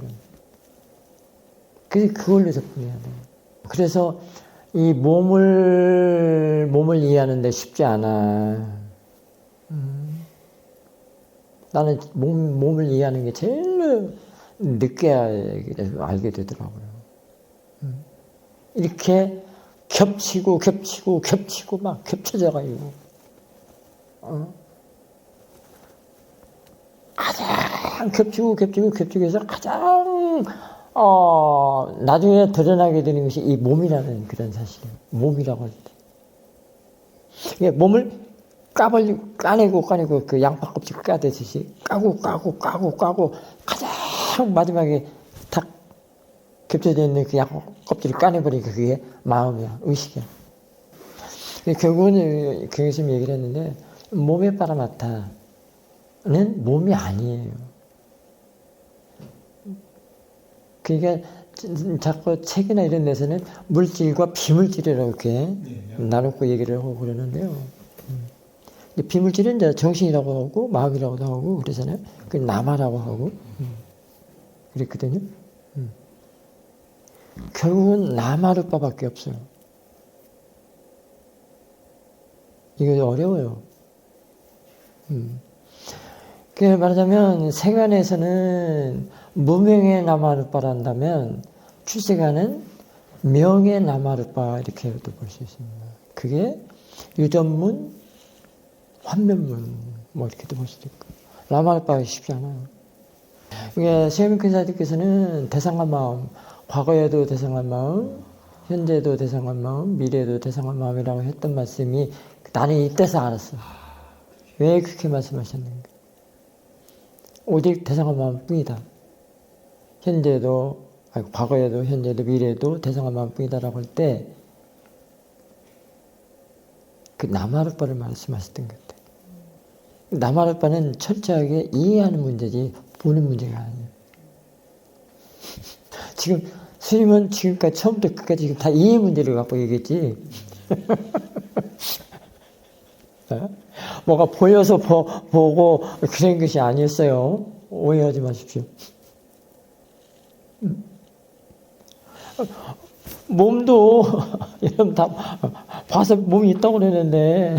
그래서 그걸로 접근해야 돼요. 그래서 이 몸을 이해하는데 쉽지 않아. 나는 몸을 이해하는 게 제일 늦게 알게 되더라고요. 이렇게 겹치고 막 겹쳐져가지고, 가장 겹치고 해서 가장, 나중에 드러나게 되는 것이 이 몸이라는 그런 사실이에요. 몸이라고 할 때. 이게 몸을 까내고 그 양파 껍질 까듯이 까고 가장 마지막에 탁 겹쳐져 있는 그 양파 껍질을 까내버리니까 그게 마음이야, 의식이야. 결국은 교수님이 얘기를 했는데 몸에 빨아맡아는 몸이 아니에요. 그러니까 자꾸 책이나 이런 데서는 물질과 비물질이라고 이렇게 나누고 얘기를 하고 그러는데요. 비물질은 이제 정신이라고 하고 마음이라고도 하고 그러잖아요. 그 남아라고 하고 그랬거든요. 결국은 남아루빠밖에 없어요. 이거 어려워요. 그 말하자면 세간에서는 무명의 남아루빠라 한다면 출세간은 명의 남아루빠 이렇게도 볼 수 있습니다. 그게 유전문, 환면문 뭐 이렇게도 볼 수도 있고 남아루빠가 쉽지 않아요. 이게 세미근사님께서는 대상한 마음, 과거에도 대상한 마음, 현재도 대상한 마음, 미래도 대상한 마음이라고 했던 말씀이 나는 이때서 알았어. 왜 그렇게 말씀하셨는가? 오직 대상한 마음뿐이다. 현재도, 과거에도, 현재도, 미래도 대상한 마음뿐이다라고 할 때 그 남아루빠를 말씀하셨던 것 같아요. 남아루빠는 철저하게 이해하는 문제지 보는 문제가 아니에요. 지금 스님은 지금까지 처음부터 끝까지 지금 다 이해 문제를 갖고 얘기했지. 뭐가 보여서 보고 그런 것이 아니었어요. 오해하지 마십시오. 몸도 여러분 다 봐서 몸이 있다고 그러는데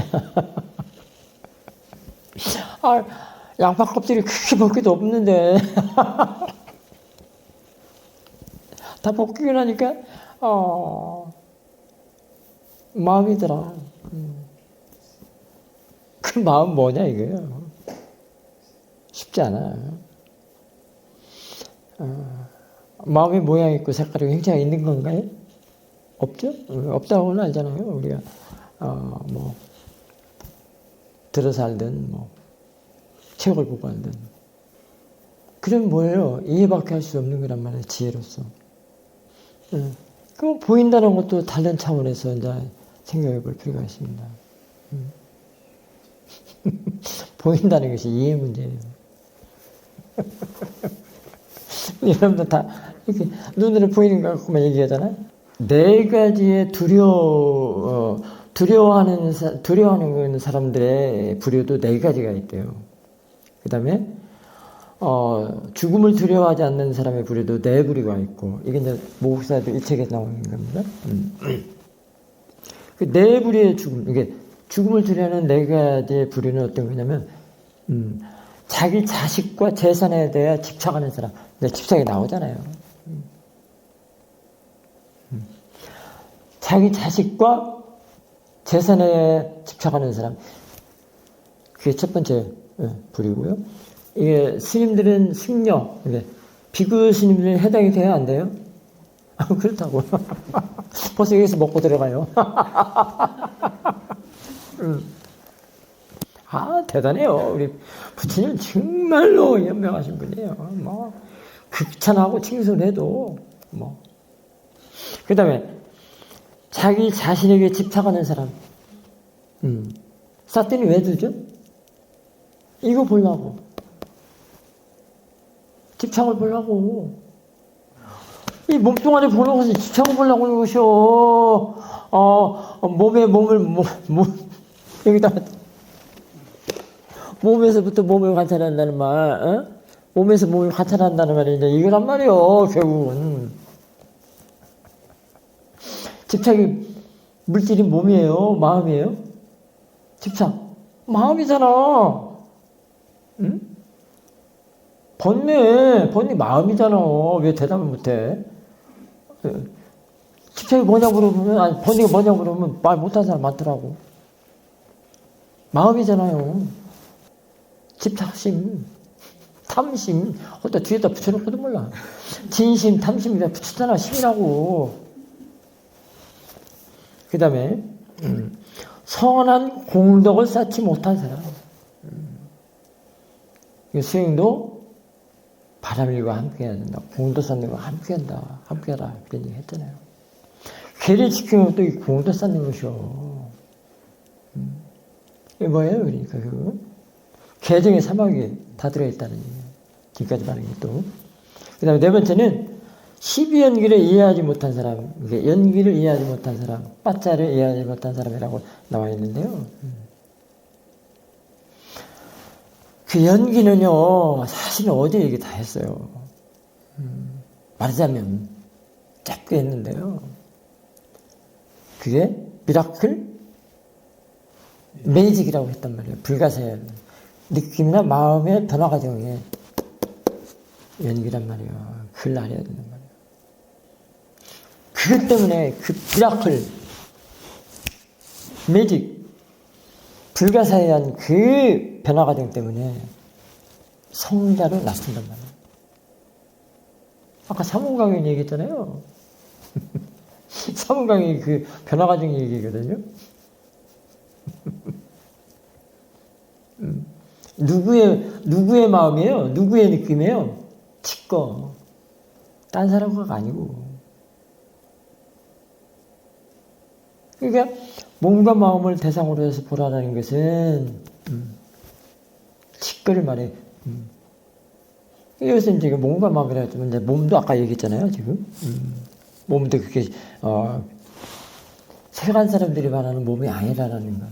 양파 껍질이 그렇게 벗기도 없는데 다 벗기고 나니까 마음이더라. 그 마음 뭐냐 이거예요. 쉽지 않아. 마음의 모양이 있고 색깔이고 형체가 있는 건가요? 없죠? 없다고는 알잖아요. 우리가 뭐 들어서 알든 뭐 책을 보고 알든. 그럼 뭐예요? 이해밖에 할 수 없는 거란 말이에요. 지혜로서. 그럼 보인다는 것도 다른 차원에서 이제 생각해 볼 필요가 있습니다. 보인다는 것이 이해 문제예요. 여러분들 다 이렇게 눈으로 보이는 거 갖고만 얘기하잖아요. 네 가지의 두려워하는 사람들의 부류도 네 가지가 있대요. 그 다음에 죽음을 두려워하지 않는 사람의 부류도 네 부류가 있고, 이게 이제 모국사도 이 책에 나오는 겁니다. 그 네 부류의 죽음, 이게 죽음을 두려워하는 네 가지의 부류는 어떤 거냐면, 자기 자식과 재산에 대해 집착하는 사람, 집착이 나오잖아요. 자기 자식과 재산에 집착하는 사람, 그게 첫 번째 부류고요. 이게 스님들은 승려, 비구 스님들은 해당이 돼야 안 돼요? 그렇다고. 벌써 여기서 먹고 들어가요. 대단해요. 우리 부처님 정말로 현명하신 분이에요. 뭐 극찬하고 칭송해도 뭐. 그 다음에 자기 자신에게 집착하는 사람. 사탄이 왜 두죠? 이거 보려고. 집착을 보려고. 이 몸뚱아리 보는 것은 집착을 보려고 하는 것이요. 여기다 몸에서부터 몸을 관찰한다는 말, 몸에서 몸을 관찰한다는 말이 이제 이거란 말이요, 결국은. 집착이 물질이 몸이에요? 마음이에요? 집착. 마음이잖아. 응? 번뇌 마음이잖아. 왜 대답을 못해? 집착이 뭐냐고 물어보면, 아니, 번뇌가 뭐냐고 물어보면 말 못하는 사람 많더라고. 마음이잖아요. 집착심, 탐심, 어디다 뒤에다 붙여놓고도 몰라. 진심, 탐심이다 붙였잖아, 심이라고. 그 다음에, 선한 공덕을 쌓지 못한 사람. 수행도 바람일과 함께 해야 된다. 공덕 쌓는 거 함께 한다. 함께 하라. 그런 얘기 했잖아요. 개를 지키는 것도 이 공덕 쌓는 것이요. 이게 뭐예요? 그러니까 그 개정의 사막이 다 들어있다는 얘기예요. 지금까지 말한 게 또. 그 다음에 네 번째는 12연기를 이해하지 못한 사람, 연기를 이해하지 못한 사람, 빠짜를 이해하지 못한 사람이라고 나와 있는데요. 그 연기는요, 사실은 어제 얘기 다 했어요. 말하자면, 짧게 했는데요. 그게 미라클 매직이라고 했단 말이에요. 불가사의 느낌이나 마음의 변화 과정에 연기란 말이에요. 그걸 알아야 된단 말이에요. 그것 때문에 그 미라클 매직 불가사의한 그 변화 과정 때문에 성자로 나춘단 말이에요. 아까 사문강의 얘기했잖아요. 사문강의 그 변화 과정 얘기거든요. 누구의 마음이에요? 누구의 느낌이에요? 치꺼. 딴 사람과가 아니고. 그러니까 몸과 마음을 대상으로 해서 보라라는 것은 치꺼를 말해. 이것은 지금 몸과 마음이라 했지만 이제 몸도 아까 얘기했잖아요. 지금 몸도 그렇게 세간 사람들이 말하는 몸이 아니라는 거.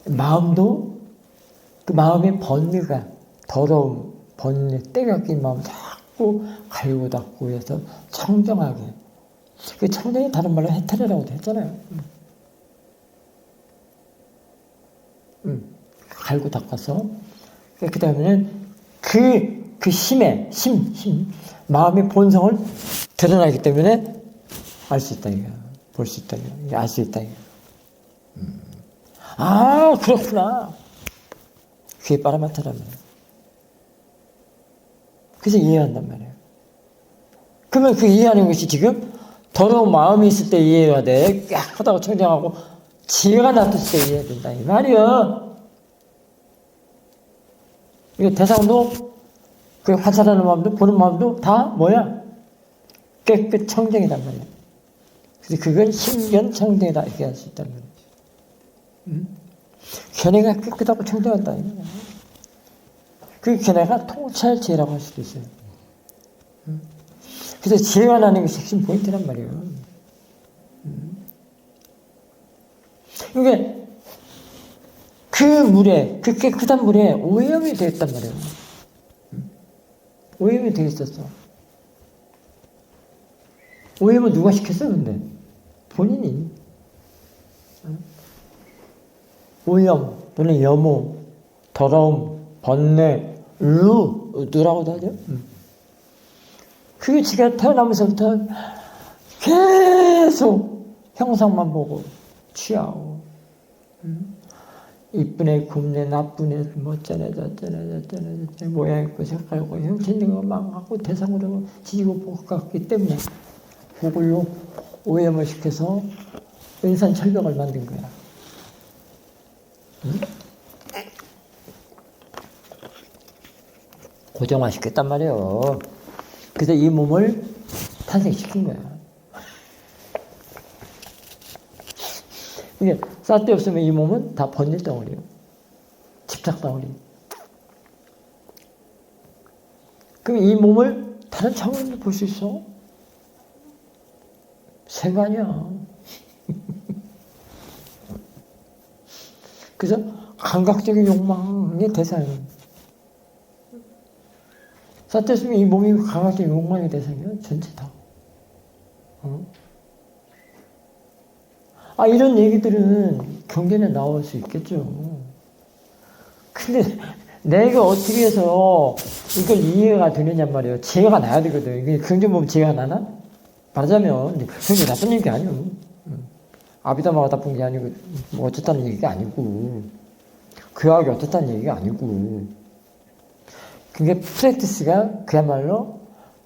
마음도 그 마음의 번뇌가 더러움, 번뇌, 때가 낀 마음 자꾸 갈고 닦고 해서 청정하게. 그 청정이 다른 말로 해탈이라고도 했잖아요. 갈고 닦아서 그 다음에는 그 심에 마음의 본성을 드러나기 때문에 알 수 있다 이거, 볼 수 있다 이거, 알 수 있다 이거. 아 그렇구나. 그게 빠라마타라면. 그래서 이해한단 말이에요. 그러면 그 이해하는 것이 지금 더러운 마음이 있을 때 이해해야 돼. 깨끗하고 청정하고 지혜가 나타났을 때 이해해야 된다 이 말이야. 이거 대상도 그 화살하는 마음도 보는 마음도 다 뭐야? 깨끗 청정이란 말이야. 그래서 그건 신견 청정이다 이렇게 할 수 있다는 말이지. 견해가 깨끗하고 청정한다. 그 견해가 통찰 지혜라고 할 수도 있어요. 그래서 지혜가 나는 것이 핵심 포인트란 말이에요. 이게 그 물에, 그 깨끗한 물에 오염이 되어 있단 말이에요. 오염이 되어 있었어. 오염은 누가 시켰어, 근데? 본인이. 오염, 또는 염호, 더러움, 번뇌, 누라고도 하죠. 그게 지가 태어나면서부터 계속 형상만 보고 취하고, 이쁜 애, 굽네, 나쁜 애, 뭐 어쩌네, 모양 있고 색깔 있고 형체 있는 거 망하고 대상으로 지지고 볶았기 때문에 그걸로 오염을 시켜서 은산철벽을 만든 거야. 고정화시켰단 말이에요. 그래서 이 몸을 탄생시킨 거야. 이게 쓸데없으면 이 몸은 다 번뇌 덩어리예요. 집착 덩어리. 그럼 이 몸을 다른 차원으로 볼 수 있어? 세간이야. 그래서 감각적인 욕망의 대상이에요. 쓸데없으면 이 몸이 감각적인 욕망의 대상이에요. 전체 다. 이런 얘기들은 경전에 나올 수 있겠죠. 근데 내가 어떻게 해서 이걸 이해가 되느냐 말이에요. 지혜가 나야 되거든. 이게 경전 보면 지혜가 나나? 말하자면 경전이 나쁜 얘기 아니에요. 아비다마가 나쁜 게 아니고 뭐 어쨌다는 얘기가 아니고 교학이 어떻다는 얘기가 아니고 그게 프랙티스가 그야말로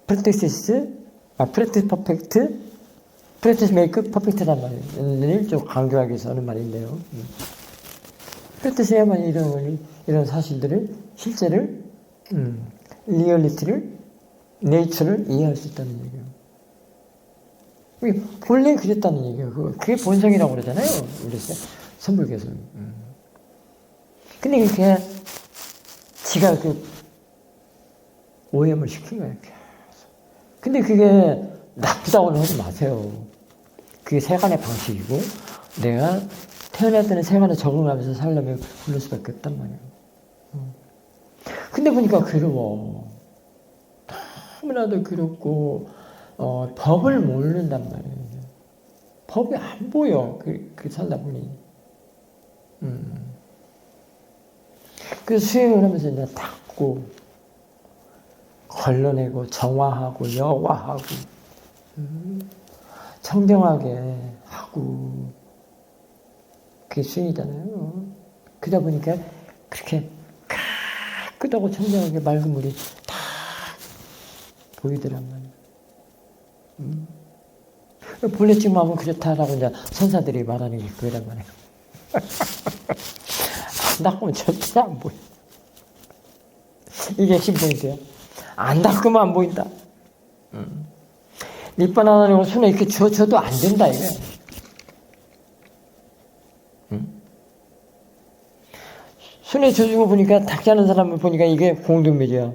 프랙티스 퍼펙트 프랙티스 메이크 퍼펙트란 말이에요. 좀 강조하기 위해서 하는 말인데요. 프랙티스야만 이런 사실들을 실제를 리얼리티를 네이처를 이해할 수 있다는 얘기예요. 본래 그랬다는 얘기예요. 그게 본성이라고 그러잖아요. 우리 선불교에서는. 근데 그게 지가 오염을 시킨 거예요. 근데 그게 나쁘다고는 하지 마세요. 그게 세간의 방식이고 내가 태어날 때는 세간에 적응하면서 살려면 그럴 수밖에 없단 말이에요. 근데 보니까 괴로워. 너무나도 괴롭고 법을 모른단 말이에요. 법이 안 보여. 그 살다 보니. 그래서 수행을 하면서 이제 닦고 걸러내고 정화하고 여화하고 청정하게 하고 그게 수행이잖아요. 그러다 보니까 그렇게 깨끗하고 청정하게 맑은 물이 다 보이더란 말이에요. 본래 지금 하면 그렇다라고 이제 선사들이 말하는 게 그거란 말이에요. 안 닦으면 절대 안 보여. 이게 핵심 포인트예요. 안 닦으면 안 보인다. 밑반 하나님을 손에 이렇게 쥐어줘도 안 된다, 이게. 손에 쥐어주고 보니까 닦지 않은 사람을 보니까 이게 공동묘지야.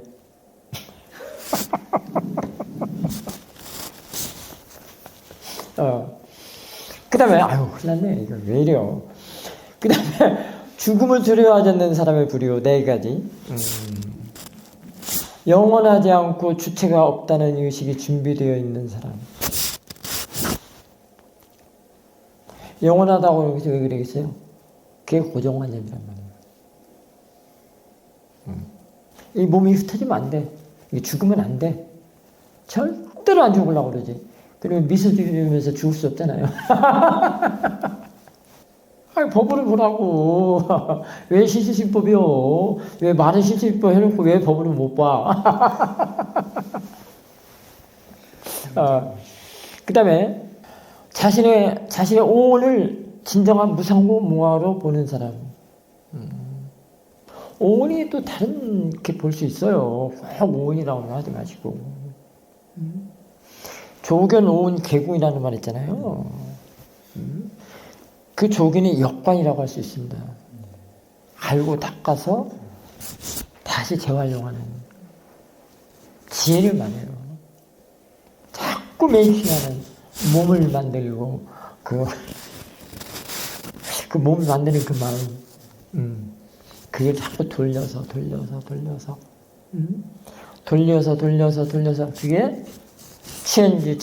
그 다음에, 큰일 났네. 이거 왜 이래요. 그 다음에, 죽음을 두려워하지 않는 사람의 불이요. 4가지. 영원하지 않고 주체가 없다는 의식이 준비되어 있는 사람. 영원하다고 왜 그러겠어요? 그게 고정관념이란 말이에요. 이 몸이 흩어지면 안 돼. 죽으면 안 돼. 절대로 안 죽으려고 그러지. 그리고 미소 지으면서 죽을 수 없잖아요. 법으로 보라고. 왜 실질신법이요? 왜 말은 실질신법 해놓고 왜 법으로 못 봐? 그 다음에 자신의 오온을 진정한 무상고 무아로 보는 사람. 오온이 또 다른 게 볼 수 있어요. 꼭 오온이라고 하지 마시고. 조견 오온 개궁이라는 말 있잖아요. 그 조견이 역관이라고 할 수 있습니다. 갈고 닦아서 다시 재활용하는 지혜를 말해요. 자꾸 메이킹하는 몸을 만들고 그 몸을 만드는 그 마음, 그게 자꾸 돌려서 그게 체인지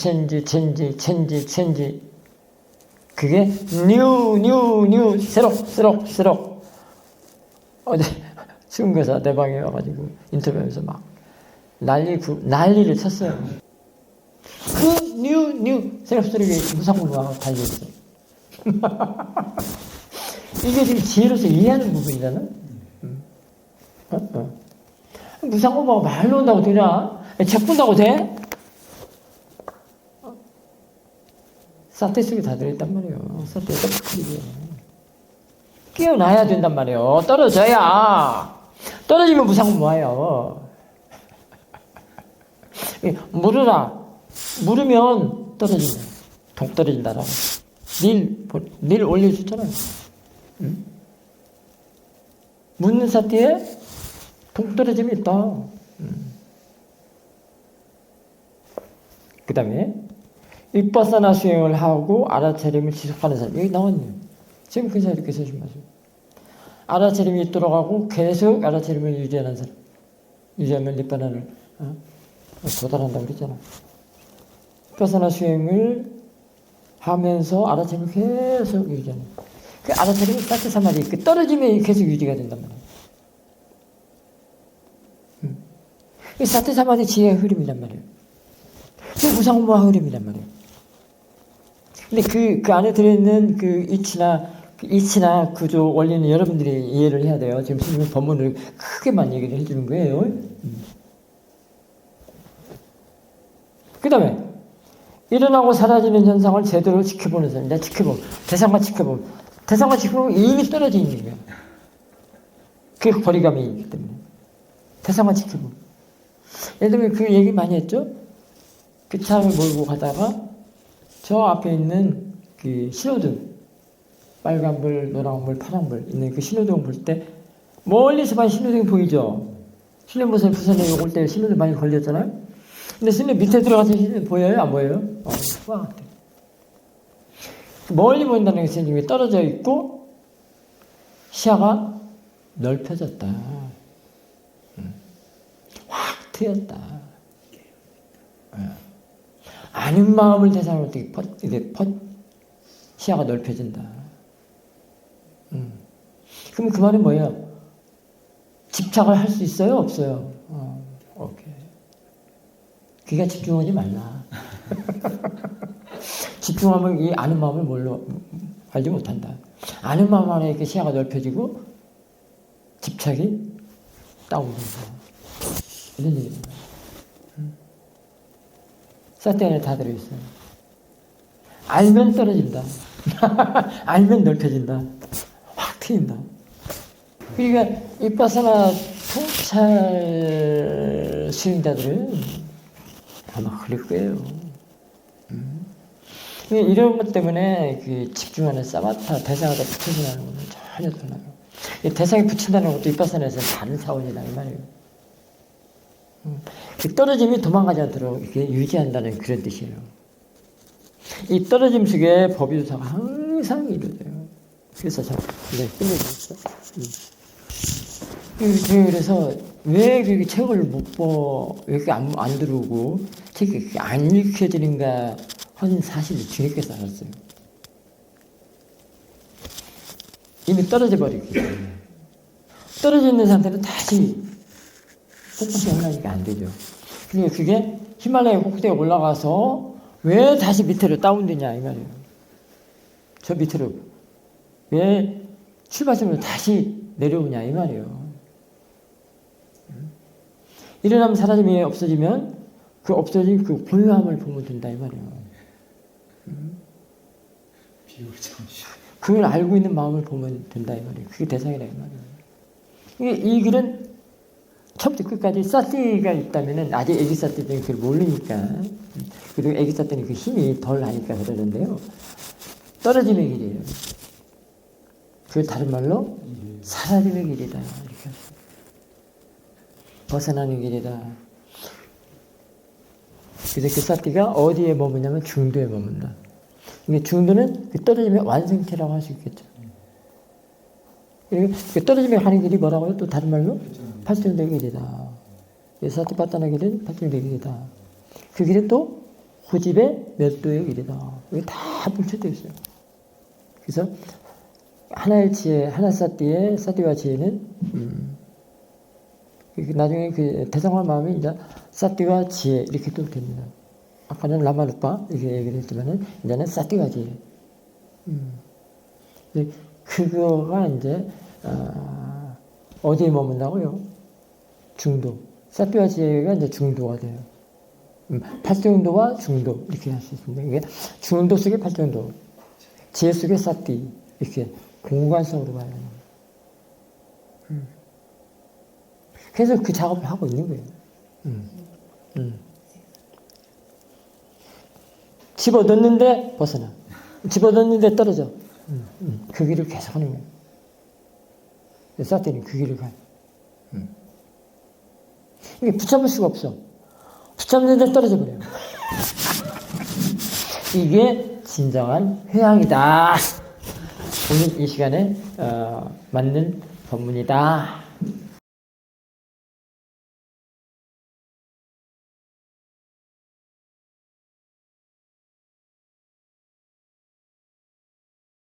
그게 뉴 새록 어제 수금교사 내 방에 와가지고 인터뷰하면서 막 난리를 쳤어요. 그 뉴 새록 무상공부하고 달려있어요. 이게 지금 지혜로서 이해하는 부분이잖아. 무상공부가 말로 온다고 되냐? 책 본다고 돼? 사태 속에 다 들어있단 말이에요. 사태에 떡하게 깨어나야 된단 말이에요. 떨어져야. 떨어지면 무상은 뭐예요? 물으면 떨어진다. 독 떨어진다라고. 닐 올려주잖아요. 묻는 사태에 독 떨어짐이 있다. 그 다음에 윗바사나 수행을 하고 알아차림을 지속하는 사람. 여기 나왔네요. 지금 그 사람 이렇게 써주면 마세요. 알아차림이 있도록 하고 계속 알아차림을 유지하는 사람. 유지하면 윗바나를 도달한다고 그랬잖아. 윗바사나 수행을 하면서 알아차림을 계속 유지하는. 그 알아차림이 사티 사마디 그 떨어짐이 계속 유지가 된단 말이에요. 이 사티 사마디 지혜의 흐름이란 말이에요. 그 무상무화 흐름이란 말이에요. 근데 그 안에 들어있는 그 이치나 구조 원리는 여러분들이 이해를 해야 돼요. 지금 스님은 법문을 크게만 얘기를 해주는 거예요. 그 다음에 일어나고 사라지는 현상을 제대로 지켜보는 사람. 내가 대상만 지켜보면 이미 떨어져 있는 거야. 그게 거리감이 있기 때문에. 대상만 지켜보면. 예를 들면 그 얘기 많이 했죠? 그 차를 몰고 가다가 저 앞에 있는 그 신호등, 빨간불, 노란불, 파란불 있는 그 신호등 볼 때 멀리서 봐야 신호등이 보이죠? 신림보살 부산에 올 때 신호등 많이 걸렸잖아요? 근데 신림 밑에 들어가서 신호등 보여요? 안 보여요? 와. 멀리 보인다는 것은 지금 떨어져 있고 시야가 넓혀졌다. 확 트였다. 아는 마음을 대상으로 어떻게 시야가 넓혀진다. 그럼 그 말은 뭐예요? 집착을 할 수 있어요? 없어요? 오케이. 그게 집중하지 말라. 집중하면 이 아는 마음을 뭘로 알지 못한다. 아는 마음 안에 이렇게 시야가 넓혀지고 집착이 다운된다. 이런 얘기입니다. 사티 안에 다 들어있어요. 알면 떨어진다. 알면 넓혀진다. 확 트인다. 그러니까 이빠사나 통찰 수행자들은 아마 그럴 거예요. 이런 것 때문에 그 집중하는 사마타 대상에다 붙여진다는 것은 전혀 달라요. 이 대상에 붙인다는 것도 이빠사나에서 다른 사원이다 이 말이에요. 그 떨어짐이 도망가지 않도록 이렇게 유지한다는 그런 뜻이에요. 이 떨어짐 속에 법유사가 항상 이루어져요. 그래서 저 이제 끝내주겠어. 그래서 왜 그렇게 책을 못 봐, 왜 이렇게 안 들어오고 책이 안 읽혀지는가 하는 사실을 주님께서 알았어요. 이미 떨어져 버리기 때문에. 떨어져 있는 상태는 다시 폭포수에 올라가니까 안 되죠. 그러니까 그게 히말라야 꼭대기에 올라가서 왜 다시 밑으로 다운되냐 이 말이에요. 저 밑으로 왜 출발점으로 다시 내려오냐 이 말이에요. 일어나면 사라짐이 없어지면 그 없어진 그 고요함을 보면 된다 이 말이에요. 그걸 알고 있는 마음을 보면 된다 이 말이에요. 그게 대상이라 이 말이에요. 이 길은 처음부터 끝까지 사티가 있다면은 아직 애기 사티 때는 그걸 모르니까 그리고 애기 사티는 그 힘이 덜 나니까 그러는데요. 떨어짐의 길이에요. 그 다른 말로 사라짐의 길이다 이렇게 벗어나는 길이다. 그래서 그 사티가 어디에 머무냐면 중도에 머문다. 이게 중도는 그 떨어짐의 완성체라고 할 수 있겠죠. 그 떨어짐에 가는 길이 뭐라고요? 또 다른 말로 팔정의 길이다. 사티 빠따나 길은 팔정의 길이다. 그 길은 또 고집의 멸도의 길이다. 이게 다 뭉쳐져 있어요. 그래서 하나의 지혜, 하나 사티의 사티와 지혜는 나중에 그 대상화 마음이 이제 사티와 지혜 이렇게 또 됩니다. 아까는 라마루파 이렇게 얘기를 했지만은 이제는 사티와 지혜. 그거가 이제 어디에 머문다고요? 중도. 사티와 지혜가 이제 중도가 돼요. 팔정도와 중도 이렇게 할 수 있습니다. 이게 중도 속의 팔정도, 지혜 속의 사티 이렇게 공간성으로 가요. 그래서 그 작업을 하고 있는 거예요. 집어넣는데 벗어나. 집어넣는데 떨어져. 그 길을 계속 하는 거예요. 사티는 그 길을 가요. 이게 붙잡을 수가 없어. 붙잡는데 떨어져 버려요. 이게 진정한 회양이다. 오늘 이 시간에 맞는 법문이다.